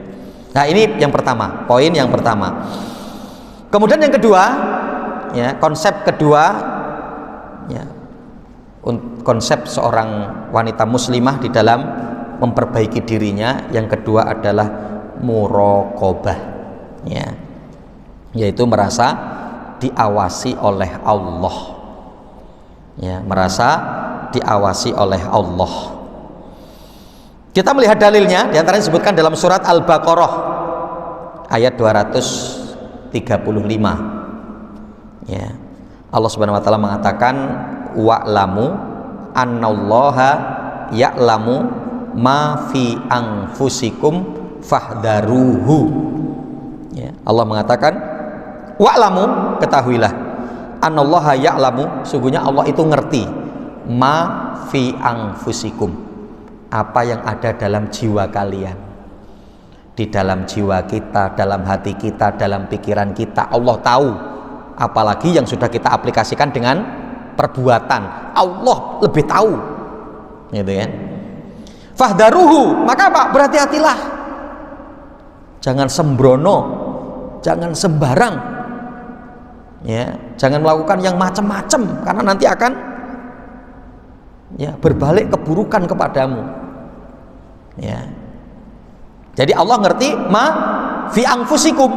Nah ini yang pertama, poin yang pertama. Kemudian yang kedua, ya, konsep kedua, ya, konsep seorang wanita muslimah di dalam memperbaiki dirinya, yang kedua adalah muraqabah, ya, yaitu merasa diawasi oleh Allah, ya, merasa diawasi oleh Allah. Kita melihat dalilnya, diantaranya disebutkan dalam surat Al-Baqarah ayat 235, ya. Allah Subhanahu wa taala mengatakan, wa'lamu annallaha ya'lamu ma fi anfusikum fahdharuhu, ya. Allah mengatakan, wa'lamu, ketahuilah, annallaha ya'lamu, sungguhnya Allah itu ngerti, ma fi anfusikum, apa yang ada dalam jiwa kalian. Di dalam jiwa kita, dalam hati kita, dalam pikiran kita, Allah tahu. Apalagi yang sudah kita aplikasikan dengan perbuatan, Allah lebih tahu, gitu kan? Fahdharuhu, maka apa? Berhati-hatilah, jangan sembrono, jangan sembarang, ya, jangan melakukan yang macam-macam, karena nanti akan, ya, berbalik keburukan kepadamu, ya. Jadi Allah ngerti ma fi anfusikum,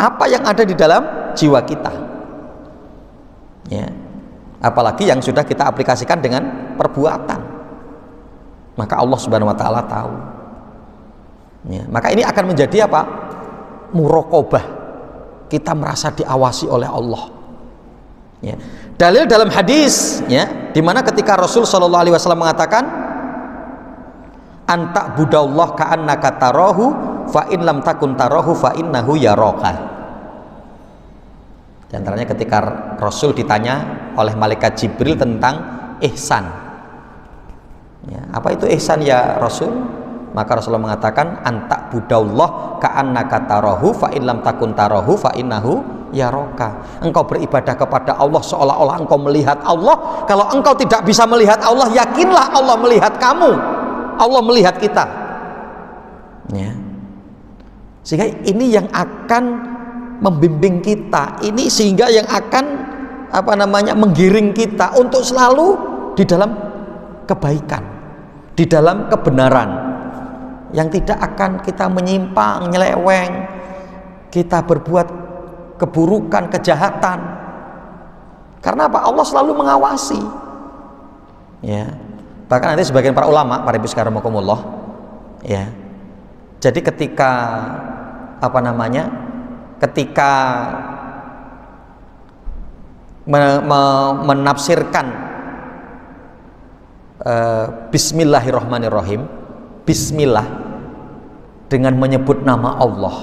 apa yang ada di dalam jiwa kita, ya, apalagi yang sudah kita aplikasikan dengan perbuatan, maka Allah Subhanahu wa taala tahu, ya. Maka ini akan menjadi apa? Muraqabah, kita merasa diawasi oleh Allah, ya. Dalil dalam hadis, ya, di mana ketika Rasul sallallahu alaihi wasallam mengatakan, anta budallah ka'annaka tarahu fa in lam takun tarahu fa innahu yaraka. Di antaranya ketika Rasul ditanya oleh malaikat Jibril tentang ihsan, ya, apa itu ihsan ya Rasul? Maka Rasulullah mengatakan, anta budallah ka'annaka tarahu fa in lam takun tarahu fa innahu yaraka. Engkau beribadah kepada Allah seolah-olah engkau melihat Allah. Kalau engkau tidak bisa melihat Allah, yakinlah Allah melihat kamu, Allah melihat kita, ya. Sehingga ini yang akan membimbing kita, ini sehingga yang akan menggiring kita untuk selalu di dalam kebaikan, di dalam kebenaran, yang tidak akan kita menyimpang, nyeleweng, kita berbuat keburukan, kejahatan. Karena apa? Allah selalu mengawasi, ya. Bahkan nanti sebagian para ulama, para ibu sekalian, ya. Jadi ketika ketika menafsirkan Bismillahirrahmanirrahim, Bismillah dengan menyebut nama Allah,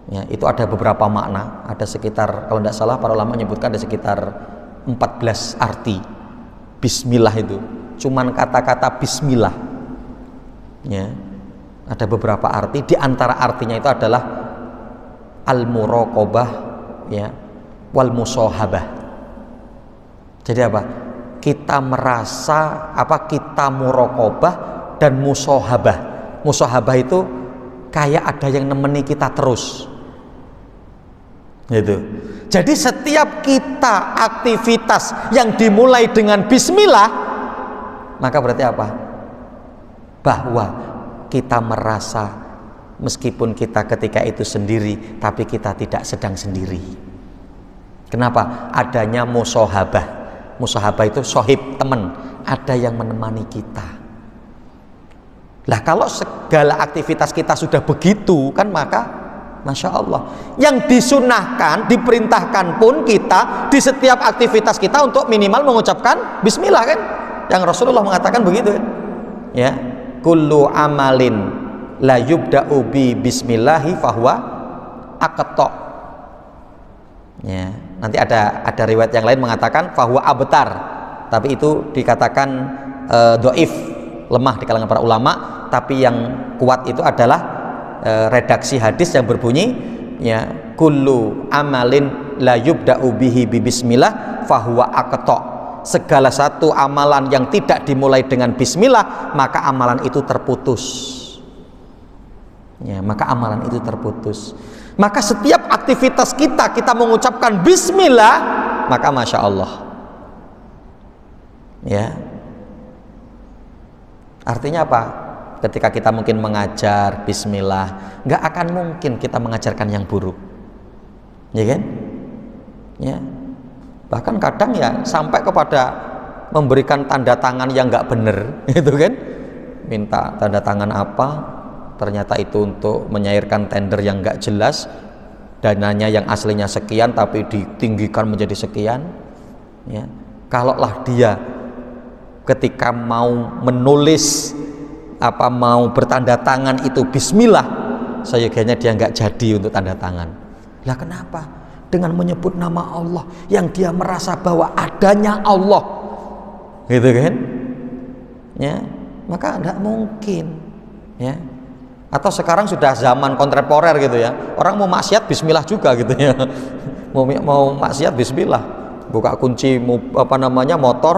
ya, itu ada beberapa makna, ada sekitar, kalau tidak salah para ulama menyebutkan ada sekitar 14 arti Bismillah itu, cuman kata-kata Bismillah, ya, ada beberapa arti. Di antara artinya itu adalah al-muraqabah, ya, wal musahabah. Jadi apa? Kita merasa kita muraqabah dan musahabah. Musahabah itu kayak ada yang nemeni kita terus, gitu. Jadi setiap kita aktivitas yang dimulai dengan bismillah, maka berarti apa? Bahwa kita merasa meskipun kita ketika itu sendiri, tapi kita tidak sedang sendiri. Kenapa? Adanya musahabah. Musahabah itu sohib, teman, ada yang menemani kita. Lah kalau segala aktivitas kita sudah begitu kan, maka Masya Allah, yang disunahkan, diperintahkan pun kita di setiap aktivitas kita untuk minimal mengucapkan bismillah kan, yang Rasulullah mengatakan begitu kan? Ya, kullu amalin la yubda'u bi bismillahi fahuwa aqta. Ya, nanti ada riwayat yang lain mengatakan fahuwa abtar, tapi itu dikatakan dhaif, lemah di kalangan para ulama. Tapi yang kuat itu adalah redaksi hadis yang berbunyi, ya, kullu amalin la yubda'u bihi bi bismillah fahuwa aqta. Segala satu amalan yang tidak dimulai dengan bismillah, maka amalan itu terputus. Ya, maka amalan itu terputus. Maka setiap aktivitas kita mengucapkan bismillah, maka Masya Allah. Ya. Artinya apa? Ketika kita mungkin mengajar bismillah, nggak akan mungkin kita mengajarkan yang buruk, ya kan? Ya, bahkan kadang ya sampai kepada memberikan tanda tangan yang nggak bener, itu kan? Minta tanda tangan apa? Ternyata itu untuk menyairkan tender yang nggak jelas, dananya yang aslinya sekian tapi ditinggikan menjadi sekian. Ya, kalaulah dia ketika mau menulis mau bertanda tangan itu bismillah, sayangnya dia nggak jadi untuk tanda tangan. Lah kenapa? Dengan menyebut nama Allah yang dia merasa bahwa adanya Allah, gitu kan? Ya, maka nggak mungkin. Ya, atau sekarang sudah zaman kontemporer gitu ya, orang mau maksiat bismillah juga gitu ya. mau maksiat bismillah, buka kunci motor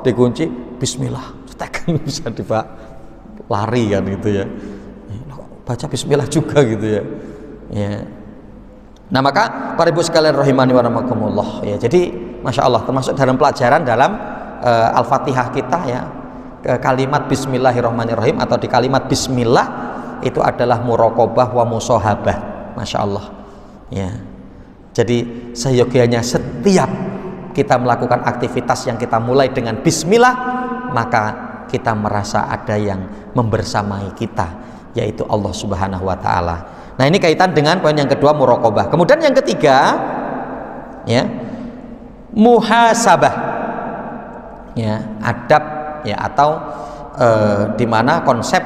dikunci bismillah, cetek bisa lari kan gitu ya, baca bismillah juga gitu ya. Ya. Nah maka para ibu sekalian rahimani wa rahimakumullah, ya, jadi Masya Allah termasuk dalam pelajaran dalam Al-Fatihah kita ya, kalimat bismillahirrahmanirrahim atau di kalimat bismillah itu adalah muraqabah wa musahabah. Masya Allah ya. Jadi seyogianya setiap kita melakukan aktivitas yang kita mulai dengan bismillah, maka kita merasa ada yang membersamai kita, yaitu Allah Subhanahu wa taala. Nah, ini kaitan dengan poin yang kedua, muraqabah. Kemudian yang ketiga, ya, muhasabah. Ya, adab ya, atau di mana konsep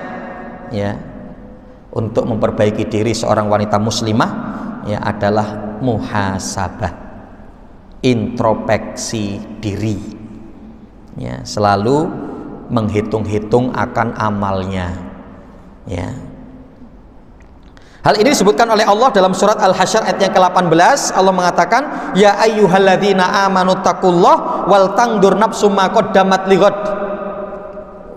ya untuk memperbaiki diri seorang wanita muslimah ya adalah muhasabah. Introspeksi diri. Ya, selalu menghitung-hitung akan amalnya, ya. Hal ini disebutkan oleh Allah dalam surat Al-Hasyr ayat yang ke-18. Allah mengatakan, ya ayyuhalladzina amanu taqullah wal tangdur nafsum ma qaddamat lighad.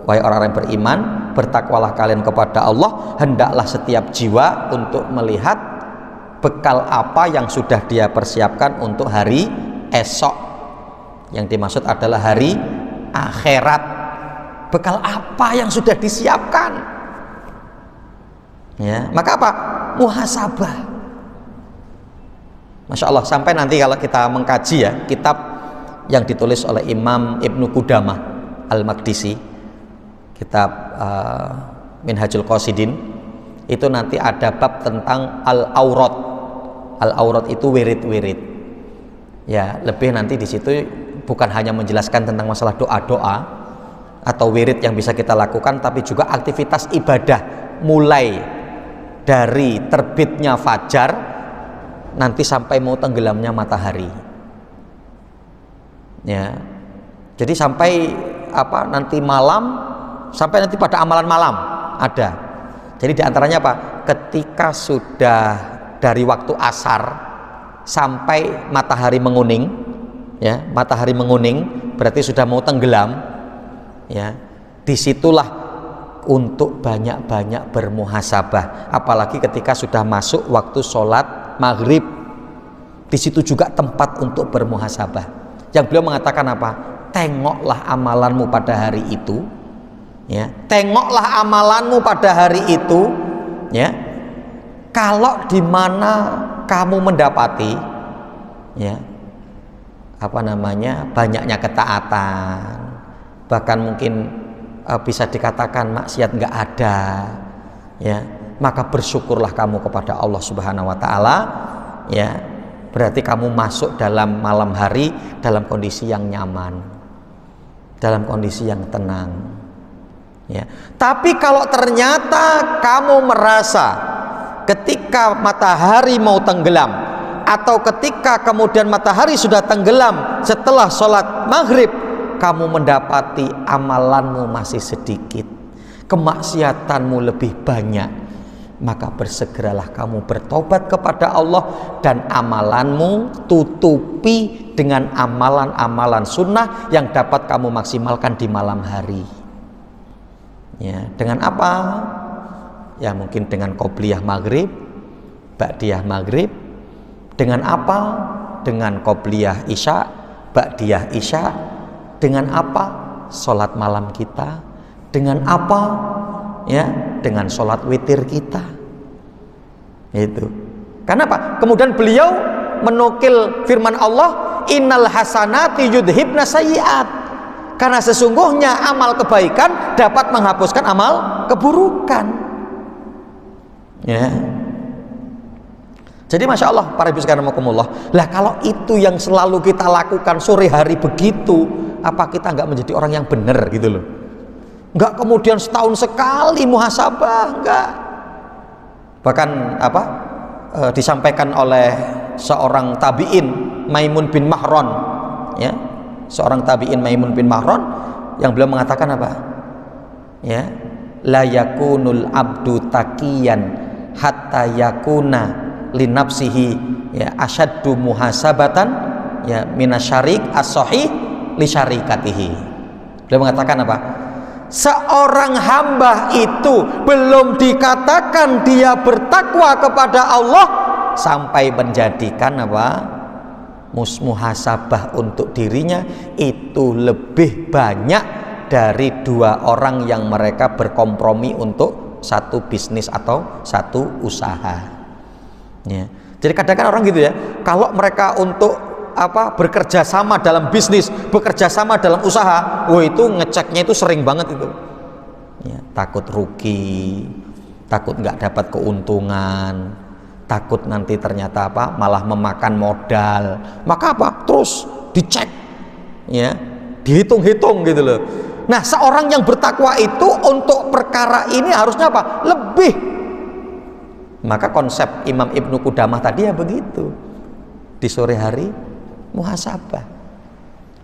Wahai orang-orang yang beriman, bertakwalah kalian kepada Allah, hendaklah setiap jiwa untuk melihat bekal apa yang sudah dia persiapkan untuk hari esok. Yang dimaksud adalah hari akhirat. Bekal apa yang sudah disiapkan, ya, maka apa? Muhasabah. Masya Allah, sampai nanti kalau kita mengkaji ya kitab yang ditulis oleh Imam Ibnu Qudamah Al-Maqdisi, kitab Minhajul Qasidin, itu nanti ada bab tentang al-aurat. Al-aurat itu wirid-wirid, ya, lebih nanti di situ bukan hanya menjelaskan tentang masalah doa-doa atau wirid yang bisa kita lakukan, tapi juga aktivitas ibadah mulai dari terbitnya fajar nanti sampai mau tenggelamnya matahari. Ya. Jadi sampai nanti malam, sampai nanti pada amalan malam ada. Jadi diantaranya apa? Ketika sudah dari waktu asar sampai matahari menguning, ya, matahari menguning berarti sudah mau tenggelam. Ya, disitulah untuk banyak-banyak bermuhasabah, apalagi ketika sudah masuk waktu sholat maghrib. Di situ juga tempat untuk bermuhasabah. Yang beliau mengatakan apa? Tengoklah amalanmu pada hari itu, ya. Tengoklah amalanmu pada hari itu, ya. Kalau di mana kamu mendapati, ya, banyaknya ketaatan, bahkan mungkin bisa dikatakan maksiat nggak ada, ya, maka bersyukurlah kamu kepada Allah Subhanahu wa taala, ya. Berarti kamu masuk dalam malam hari dalam kondisi yang nyaman, dalam kondisi yang tenang, ya. Tapi kalau ternyata kamu merasa ketika matahari mau tenggelam, atau ketika kemudian matahari sudah tenggelam setelah sholat maghrib, kamu mendapati amalanmu masih sedikit, kemaksiatanmu lebih banyak, maka bersegeralah kamu bertobat kepada Allah, dan amalanmu tutupi dengan amalan-amalan sunnah yang dapat kamu maksimalkan di malam hari. Ya, dengan apa? Ya mungkin dengan qobliyah maghrib, ba'diyah maghrib. Dengan apa? Dengan qobliyah isya, ba'diyah isya. Dengan apa? Sholat malam kita. Dengan apa? Ya, dengan sholat witir kita. Itu. Kenapa? Kemudian beliau menukil firman Allah, innal hasanati yudhibna sayyiat. Karena sesungguhnya amal kebaikan dapat menghapuskan amal keburukan. Ya. Jadi Masya Allah, para ibu sekalian rahimakumullah. Lah kalau itu yang selalu kita lakukan sore hari begitu, apa kita nggak menjadi orang yang benar gitu loh? Nggak kemudian setahun sekali muhasabah, nggak. Bahkan disampaikan oleh seorang tabi'in, Maimun bin Mahron, ya, seorang tabi'in Maimun bin Mahron, yang beliau mengatakan apa? Ya, la yakunul abdu taqiyan hatta yakuna linafsihi, ya, asyaddu muhasabatan, ya, minasyarik as-sahih li syarikatihi. Beliau mengatakan apa? Seorang hamba itu belum dikatakan dia bertakwa kepada Allah sampai menjadikan apa? Muhasabah untuk dirinya itu lebih banyak dari dua orang yang mereka berkompromi untuk satu bisnis atau satu usaha. Ya. Jadi kadang-kadang orang gitu ya, kalau mereka untuk bekerja sama dalam bisnis, bekerja sama dalam usaha, itu ngeceknya itu sering banget itu. Ya, takut rugi, takut nggak dapat keuntungan, takut nanti ternyata malah memakan modal. Maka terus dicek, ya, dihitung-hitung gitu loh. Nah, seorang yang bertakwa itu untuk perkara ini harusnya lebih. Maka konsep Imam Ibnu Qudamah tadi ya begitu, di sore hari muhasabah.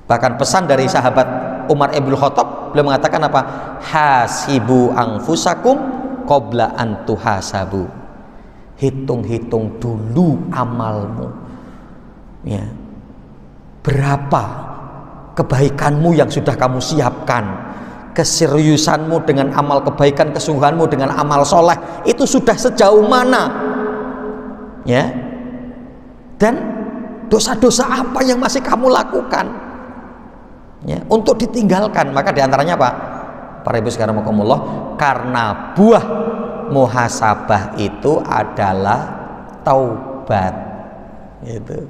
Bahkan pesan dari sahabat Umar Ibn Khattab, beliau mengatakan apa? Hasibu anfusakum qabla an tuhasabu. Hitung-hitung dulu amalmu, ya, berapa kebaikanmu yang sudah kamu siapkan, keseriusanmu dengan amal kebaikan, kesungguhanmu dengan amal soleh itu sudah sejauh mana, ya, dan dosa-dosa apa yang masih kamu lakukan, ya, untuk ditinggalkan. Maka diantaranya apa? Para ibu sekalian rahimakumullah, karena buah muhasabah itu adalah taubat. Itu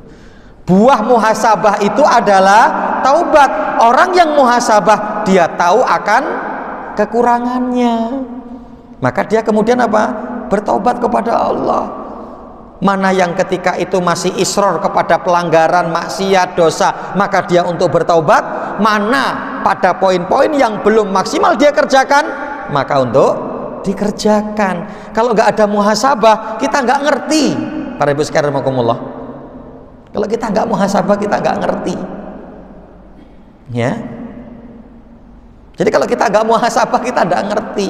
buah muhasabah itu adalah taubat. Orang yang muhasabah dia tahu akan kekurangannya, maka dia kemudian bertaubat kepada Allah. Mana yang ketika itu masih israr kepada pelanggaran, maksiat, dosa, maka dia untuk bertaubat. Mana pada poin-poin yang belum maksimal dia kerjakan, maka untuk dikerjakan. Kalau nggak ada muhasabah, kita nggak ngerti. Para ibu sekalian rahimakumullah, kalau kita nggak muhasabah, kita nggak ngerti, ya. Jadi kalau kita nggak muhasabah, kita nggak ngerti.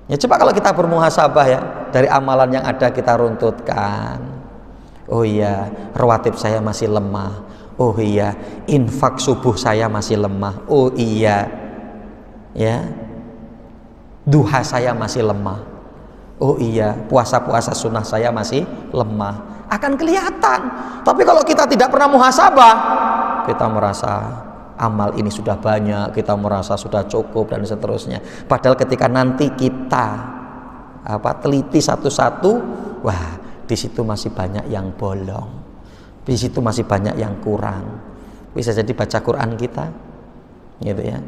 Ya coba kalau kita bermuhasabah, ya, dari amalan yang ada kita runtutkan. Oh iya, rawatib saya masih lemah. Oh iya, infak subuh saya masih lemah. Oh iya, ya, duha saya masih lemah. Oh iya, puasa-puasa sunnah saya masih lemah. Akan kelihatan. Tapi kalau kita tidak pernah muhasabah, kita merasa amal ini sudah banyak, kita merasa sudah cukup dan seterusnya. Padahal ketika nanti kita teliti satu-satu, wah, di situ masih banyak yang bolong, di situ masih banyak yang kurang. Bisa jadi baca Quran kita, gitu ya,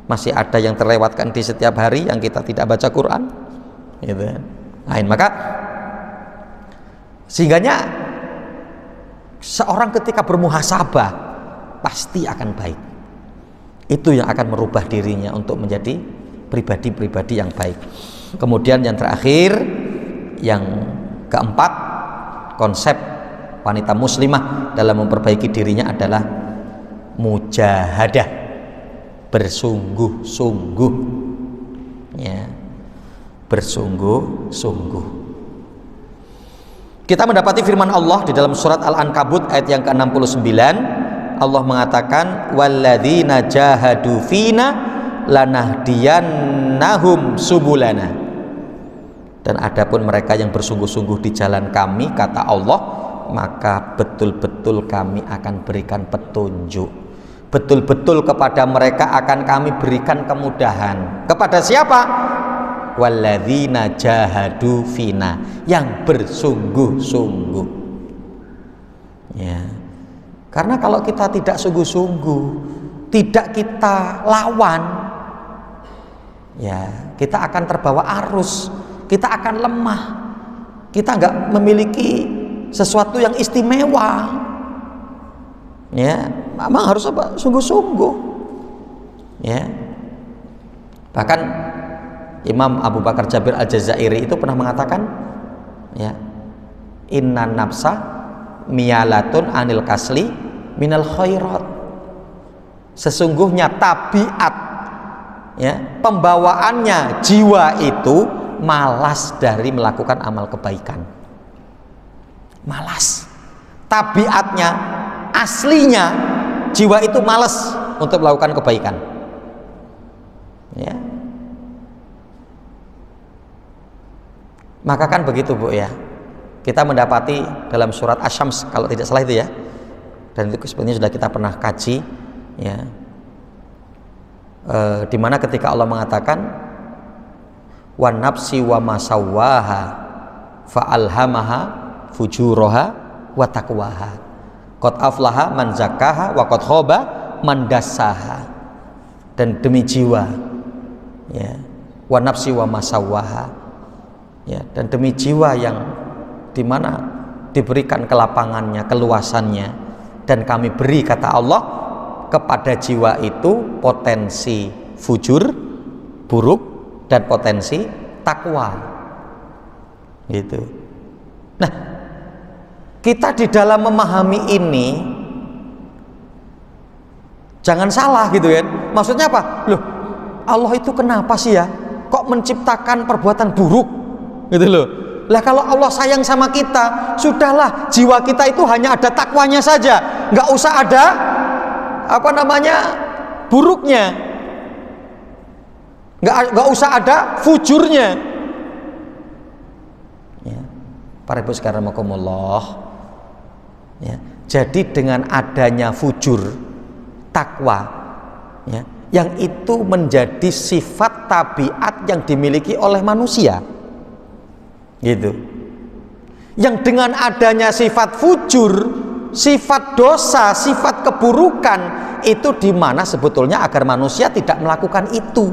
Masih ada yang terlewatkan di setiap hari yang kita tidak baca Quran, gitu. Nah, maka sehingganya seorang ketika bermuhasabah pasti akan baik. Itu yang akan merubah dirinya untuk menjadi pribadi-pribadi yang baik. Kemudian yang terakhir, yang keempat, konsep wanita muslimah dalam memperbaiki dirinya adalah mujahadah, bersungguh-sungguh, ya, bersungguh-sungguh. Kita mendapati firman Allah di dalam surat Al-Ankabut ayat yang ke-69. Allah mengatakan, walladzina jahadu fina lanahdiyannahum subulana. Dan adapun mereka yang bersungguh-sungguh di jalan kami, kata Allah, maka betul-betul kami akan berikan petunjuk. Betul-betul kepada mereka akan kami berikan kemudahan. Kepada siapa? Walladzina jahadu fina, yang bersungguh-sungguh. Ya. Karena kalau kita tidak sungguh-sungguh, tidak kita lawan, ya, kita akan terbawa arus, kita akan lemah, kita nggak memiliki sesuatu yang istimewa. Ya, memang harus apa? Sungguh-sungguh. Ya. Bahkan Imam Abu Bakar Jabir Al-Jazairi itu pernah mengatakan, ya, inna nafsa miyalatun anil kasli minal khairat. Sesungguhnya tabiat, ya, pembawaannya jiwa itu malas dari melakukan amal kebaikan. Malas. Tabiatnya, aslinya jiwa itu malas untuk melakukan kebaikan. Ya. Maka kan begitu, Bu, ya. Kita mendapati dalam surat Asy-Syams kalau tidak salah itu, ya. Dan itu sebenarnya sudah kita pernah kaji, ya. Di mana ketika Allah mengatakan wan nafsi wa ma sawwaha fa alhamaha fujuraha wa taqwaha. Qad aflaha man zakkaha wa qad khaba man dassaha. Dan demi jiwa, ya. Wan nafsi wa ma sawwaha. Ya, dan demi jiwa yang dimana diberikan kelapangannya, keluasannya, dan kami beri, kata Allah, kepada jiwa itu potensi fujur, buruk, dan potensi takwa, gitu. Nah, kita di dalam memahami ini jangan salah, gitu kan? Maksudnya apa? Loh, Allah itu kenapa sih, ya, kok menciptakan perbuatan buruk? Gitu loh. Lah kalau Allah sayang sama kita, sudahlah, jiwa kita itu hanya ada takwanya saja, nggak usah ada buruknya, nggak usah ada fujurnya. Ya. Para ibu sekalian rahimakumullah, ya. Jadi dengan adanya fujur, takwa, ya, yang itu menjadi sifat tabiat yang dimiliki oleh manusia. Gitu. Yang dengan adanya sifat fujur, sifat dosa, sifat keburukan, itu dimana sebetulnya agar manusia tidak melakukan itu,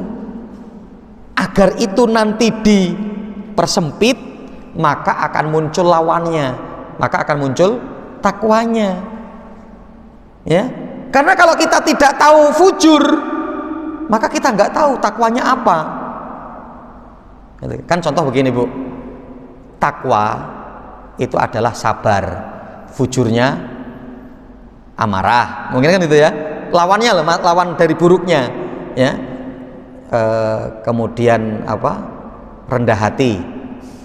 agar itu nanti dipersempit, maka akan muncul lawannya, maka akan muncul takwanya, ya. Karena kalau kita tidak tahu fujur, maka kita nggak tahu takwanya apa. Kan contoh begini, Bu. Takwa itu adalah sabar, fujurnya amarah, mungkin kan itu, ya. Lawannya, lawan dari buruknya, ya. Kemudian rendah hati,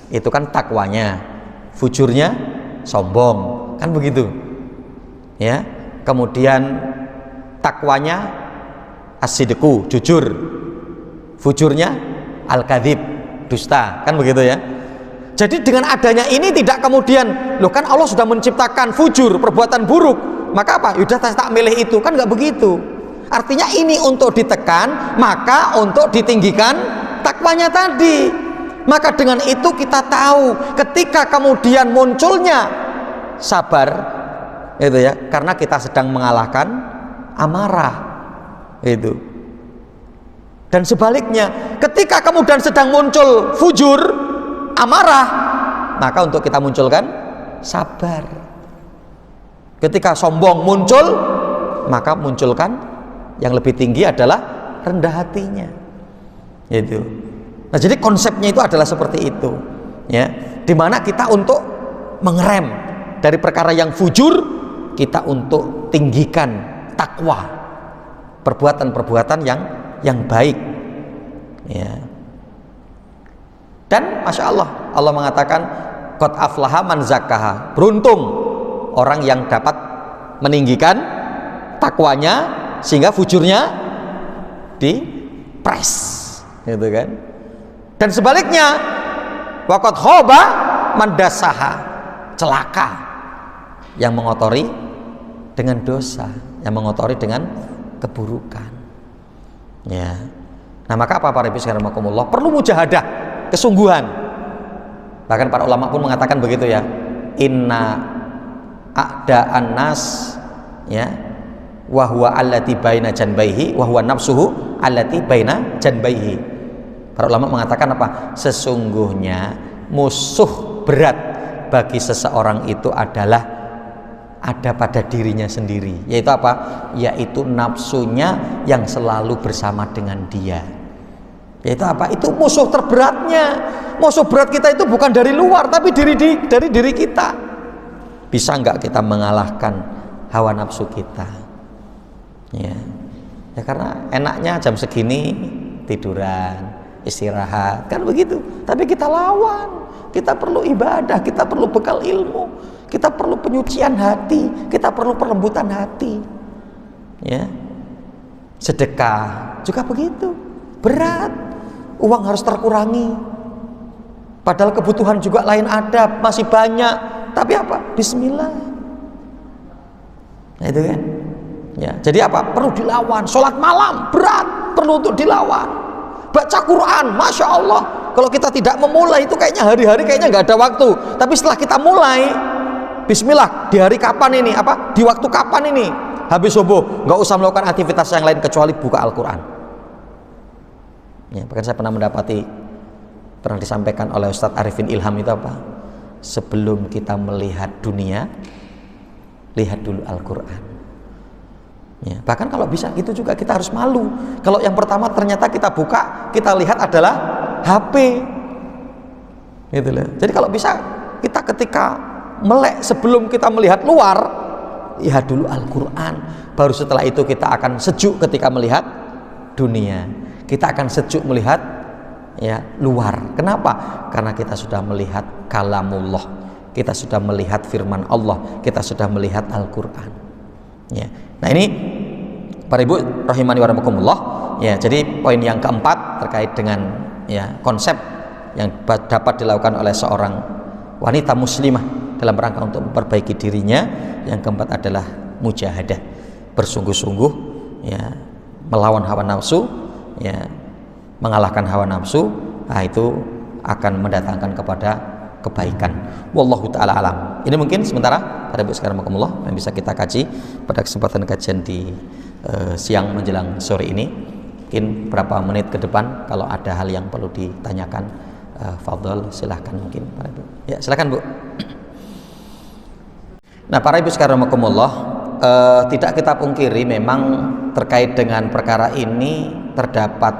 itu kan takwanya. Fujurnya sombong, kan begitu, ya. Kemudian takwanya as-sidqu, jujur. Fujurnya al-kadzib, dusta, kan begitu, ya. Jadi dengan adanya ini tidak kemudian, loh kan Allah sudah menciptakan fujur, perbuatan buruk, maka apa? Yaudah tak milih itu, kan nggak begitu. Artinya ini untuk ditekan, maka untuk ditinggikan takwanya tadi. Maka dengan itu kita tahu ketika kemudian munculnya sabar, itu, ya, karena kita sedang mengalahkan amarah, itu. Dan sebaliknya, ketika kemudian sedang muncul fujur, amarah, maka untuk kita munculkan sabar. Ketika sombong muncul, maka munculkan yang lebih tinggi adalah rendah hatinya. Gitu. Nah, jadi konsepnya itu adalah seperti itu, ya. Dimana kita untuk mengerem dari perkara yang fujur, kita untuk tinggikan takwa, perbuatan-perbuatan yang baik, ya. Dan masya Allah, Allah mengatakan qad aflaha man zakkaha, beruntung orang yang dapat meninggikan takwanya sehingga fujurnya dipres, gitu kan. Dan sebaliknya, waqad khaba man dassaha, celaka yang mengotori dengan dosa, yang mengotori dengan keburukan, ya. Nah, maka apa para ibu sekalian rahimakumullah, perlu mujahadah, kesungguhan. Bahkan para ulama pun mengatakan begitu, ya, inna a'da'an nas, ya, wa huwa allati baina janbaihi wa huwa nafsuhu allati baina janbaihi. Para ulama mengatakan apa? Sesungguhnya musuh berat bagi seseorang itu adalah ada pada dirinya sendiri. Yaitu apa? Yaitu nafsunya yang selalu bersama dengan dia. Yaitu apa? Itu musuh terberatnya. Musuh berat kita itu bukan dari luar, tapi dari diri kita. Bisa nggak kita mengalahkan hawa nafsu kita? Ya, ya karena enaknya jam segini tiduran, istirahat, kan begitu. Tapi kita lawan. Kita perlu ibadah, kita perlu bekal ilmu, kita perlu penyucian hati, kita perlu perlembutan hati. Ya, sedekah juga begitu. Berat, uang harus terkurangi. Padahal kebutuhan juga lain ada, masih banyak. Tapi apa? Bismillah. Nah, itu kan. Ya, jadi apa? Perlu dilawan. Sholat malam berat, perlu untuk dilawan. Baca Quran, masya Allah. Kalau kita tidak memulai itu kayaknya hari-hari kayaknya nggak ada waktu. Tapi setelah kita mulai, Bismillah. Di hari kapan ini? Apa? Di waktu kapan ini? Habis subuh, nggak usah melakukan aktivitas yang lain kecuali buka Al-Quran. Ya, bahkan saya pernah pernah disampaikan oleh Ustadz Arifin Ilham itu apa? Sebelum kita melihat dunia, lihat dulu Al-Quran. Ya, bahkan kalau bisa gitu juga kita harus malu. Kalau yang pertama ternyata kita buka, kita lihat adalah HP, gitu loh. Jadi kalau bisa kita ketika melek sebelum kita melihat luar, lihat dulu Al-Quran. Baru setelah itu kita akan sejuk ketika melihat dunia. Kita akan sejuk melihat ya luar. Kenapa? Karena kita sudah melihat kalamullah, kita sudah melihat firman Allah, kita sudah melihat Al-Quran. Ya. Nah, ini para ibu rahimani wa rahimakumullah, ya. Jadi poin yang keempat terkait dengan ya konsep yang dapat dilakukan oleh seorang wanita muslimah dalam rangka untuk memperbaiki dirinya. Yang keempat adalah mujahadah, bersungguh-sungguh ya melawan hawa nafsu, ya mengalahkan hawa nafsu. Nah, itu akan mendatangkan kepada kebaikan. Wallahu ta'ala alam. Ini mungkin sementara pada ibu sekalian rahimakumullah yang bisa kita kaji pada kesempatan kajian di siang menjelang sore ini. Mungkin berapa menit ke depan kalau ada hal yang perlu ditanyakan, fadhol silahkan mungkin para ibu. Ya, silahkan Bu. Nah, para ibu sekalian rahimakumullah, tidak kita pungkiri memang terkait dengan perkara ini terdapat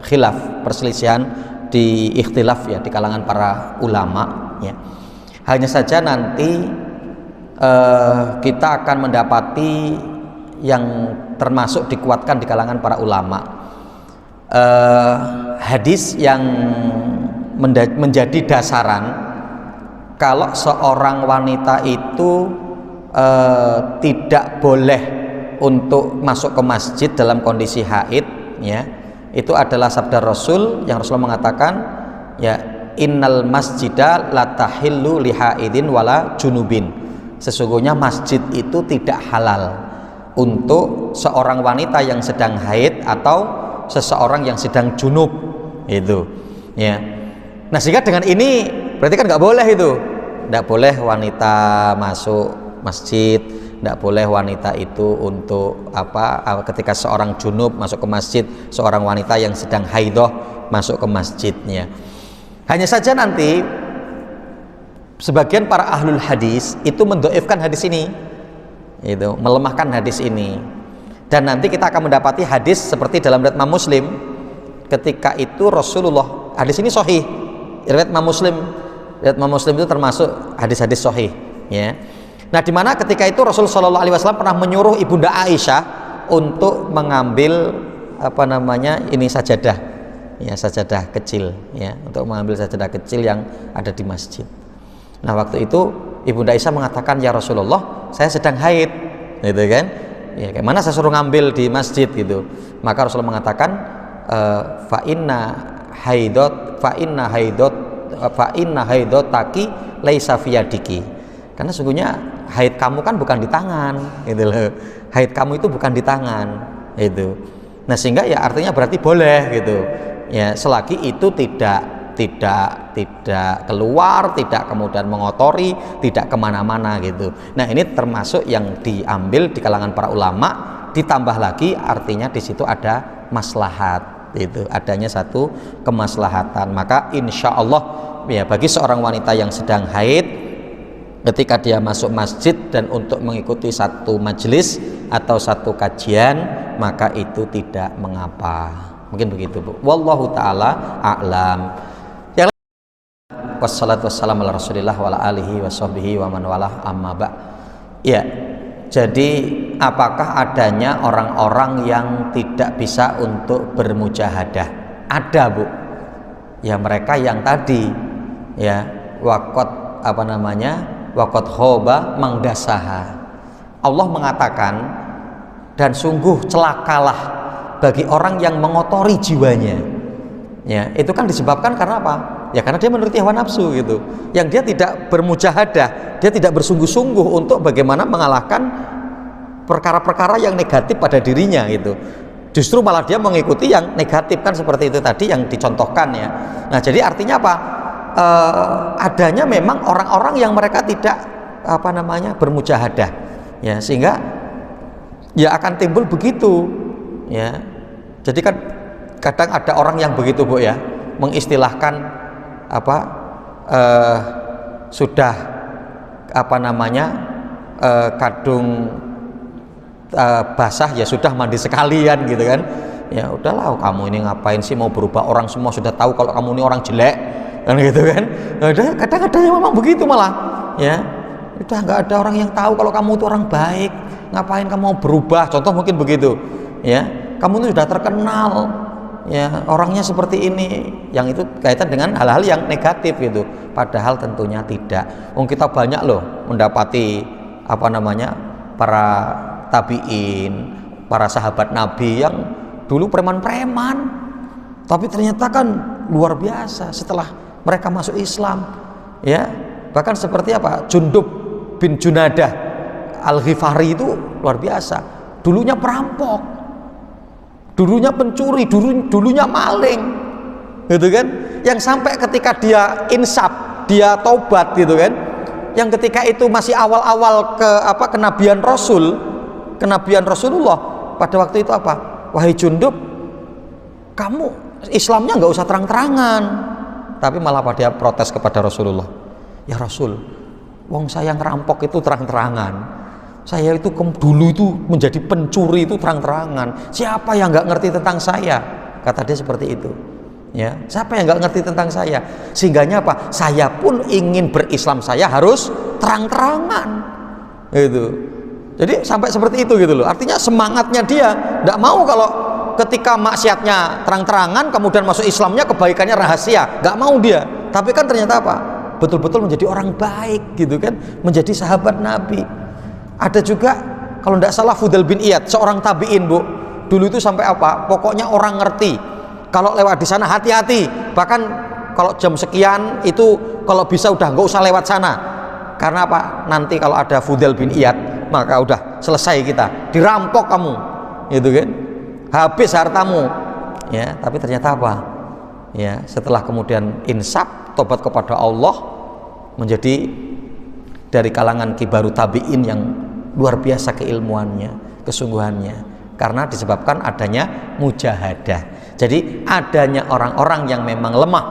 khilaf, perselisihan di ikhtilaf ya di kalangan para ulama ya. Hanya saja nanti kita akan mendapati yang termasuk dikuatkan di kalangan para ulama hadis yang menjadi dasaran kalau seorang wanita itu tidak boleh untuk masuk ke masjid dalam kondisi haid ya. Itu adalah sabda Rasul yang Rasulullah mengatakan ya innal masjida la tahillu li haidin wala junubin. Sesungguhnya masjid itu tidak halal untuk seorang wanita yang sedang haid atau seseorang yang sedang junub itu ya. Nah, sehingga dengan ini berarti kan nggak boleh itu, nggak boleh wanita masuk masjid tidak boleh wanita itu untuk ketika seorang junub masuk ke masjid, seorang wanita yang sedang haidah masuk ke masjidnya. Hanya saja nanti sebagian para ahlul hadis itu mendoifkan hadis ini, itu melemahkan hadis ini. Dan nanti kita akan mendapati hadis seperti dalam riwayat Imam Muslim, ketika itu Rasulullah, hadis ini sahih, riwayat Imam Muslim itu termasuk hadis-hadis sahih, ya. Nah, di mana ketika itu Rasulullah SAW pernah menyuruh ibunda Aisyah untuk mengambil sajadah, ya, sajadah kecil, ya, untuk mengambil sajadah kecil yang ada di masjid. Nah, waktu itu ibunda Aisyah mengatakan, ya Rasulullah, saya sedang haid, gitu kan? Ya, kayak mana saya suruh ngambil di masjid gitu. Maka Rasulullah mengatakan, fa inna haidotaki laisa fiyadiki. Karena sesungguhnya haid kamu kan bukan di tangan, gitu loh. Haid kamu itu bukan di tangan, itu. Nah, sehingga ya artinya berarti boleh gitu. Ya, selagi itu tidak keluar, tidak kemudian mengotori, tidak kemana-mana gitu. Nah, ini termasuk yang diambil di kalangan para ulama. Ditambah lagi artinya di situ ada maslahat, itu adanya satu kemaslahatan. Maka insya Allah ya, bagi seorang wanita yang sedang haid, ketika dia masuk masjid dan untuk mengikuti satu majelis atau satu kajian, maka itu tidak mengapa. Mungkin begitu, Bu. Wallahu taala a'lam. Wassalatu wassalamu ala Rasulillah wa ala alihi wa sahbihi wa man walah, amma ba'. Ya, jadi apakah adanya orang-orang yang tidak bisa untuk bermujahadah? Ada, Bu. Ya, mereka yang tadi ya waqad khoba mangdasaha. Allah mengatakan, dan sungguh celakalah bagi orang yang mengotori jiwanya. Ya, itu kan disebabkan karena apa? Ya karena dia menuruti hawa nafsu gitu. Yang dia tidak bermujahadah, dia tidak bersungguh-sungguh untuk bagaimana mengalahkan perkara-perkara yang negatif pada dirinya gitu. Justru malah dia mengikuti yang negatif, kan seperti itu tadi yang dicontohkan ya. Nah, jadi artinya apa? Adanya memang orang-orang yang mereka tidak bermujahadah, ya, sehingga ya akan timbul begitu, ya. Jadi kan kadang ada orang yang begitu, Bu, ya, mengistilahkan sudah kadung basah ya sudah mandi sekalian gitu kan. Ya udahlah, kamu ini ngapain sih mau berubah, orang semua sudah tahu kalau kamu ini orang jelek kan gitu kan. Kadang-kadang memang begitu malah, ya. Udah nggak ada orang yang tahu kalau kamu itu orang baik, ngapain kamu mau berubah, contoh mungkin begitu, ya. Kamu itu sudah terkenal, ya, orangnya seperti ini, yang itu kaitan dengan hal-hal yang negatif gitu. Padahal tentunya tidak. Kita banyak loh mendapati para tabiin, para sahabat Nabi yang dulu preman-preman, tapi ternyata kan luar biasa setelah mereka masuk Islam, ya. Bahkan seperti Jundub bin Junadah Al-Ghifari itu luar biasa. Dulunya perampok, dulunya pencuri, dulunya maling, gitu kan? Yang sampai ketika dia insaf, dia taubat, gitu kan? Yang ketika itu masih awal-awal kenabian Rasulullah, pada waktu itu wahai Jundub, kamu Islamnya nggak usah terang-terangan, tapi malah dia protes kepada Rasulullah. Ya Rasul, wong saya ngerampok itu terang-terangan, saya itu dulu itu menjadi pencuri itu terang-terangan. Siapa yang nggak ngerti tentang saya? Kata dia seperti itu. Ya, siapa yang nggak ngerti tentang saya? Sehingganya saya pun ingin berislam, saya harus terang-terangan. Gitu. Jadi sampai seperti itu gitu loh. Artinya semangatnya dia nggak mau kalau ketika maksiatnya terang-terangan, kemudian masuk Islamnya kebaikannya rahasia. Nggak mau dia. Tapi kan ternyata betul-betul menjadi orang baik gitu kan, menjadi sahabat Nabi. Ada juga kalau tidak salah Fudail bin Iyad, seorang tabiin, Bu. Dulu itu sampai pokoknya orang ngerti kalau lewat di sana hati-hati, bahkan kalau jam sekian itu kalau bisa udah nggak usah lewat sana. Karena nanti kalau ada Fudail bin Iyad, maka udah selesai kita, dirampok kamu, gitu kan, habis hartamu, ya. Tapi ternyata ya, setelah kemudian insaf, tobat kepada Allah, menjadi dari kalangan kibaru tabi'in yang luar biasa keilmuannya, kesungguhannya, karena disebabkan adanya mujahadah. Jadi adanya orang-orang yang memang lemah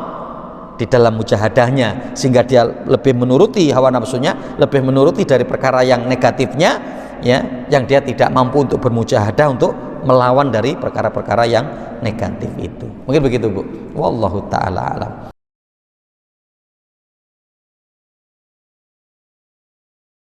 di dalam mujahadahnya, sehingga dia lebih menuruti hawa nafsunya, lebih menuruti dari perkara yang negatifnya, ya, yang dia tidak mampu untuk bermujahadah, untuk melawan dari perkara-perkara yang negatif itu. Mungkin begitu, Bu. Wallahu taala alam.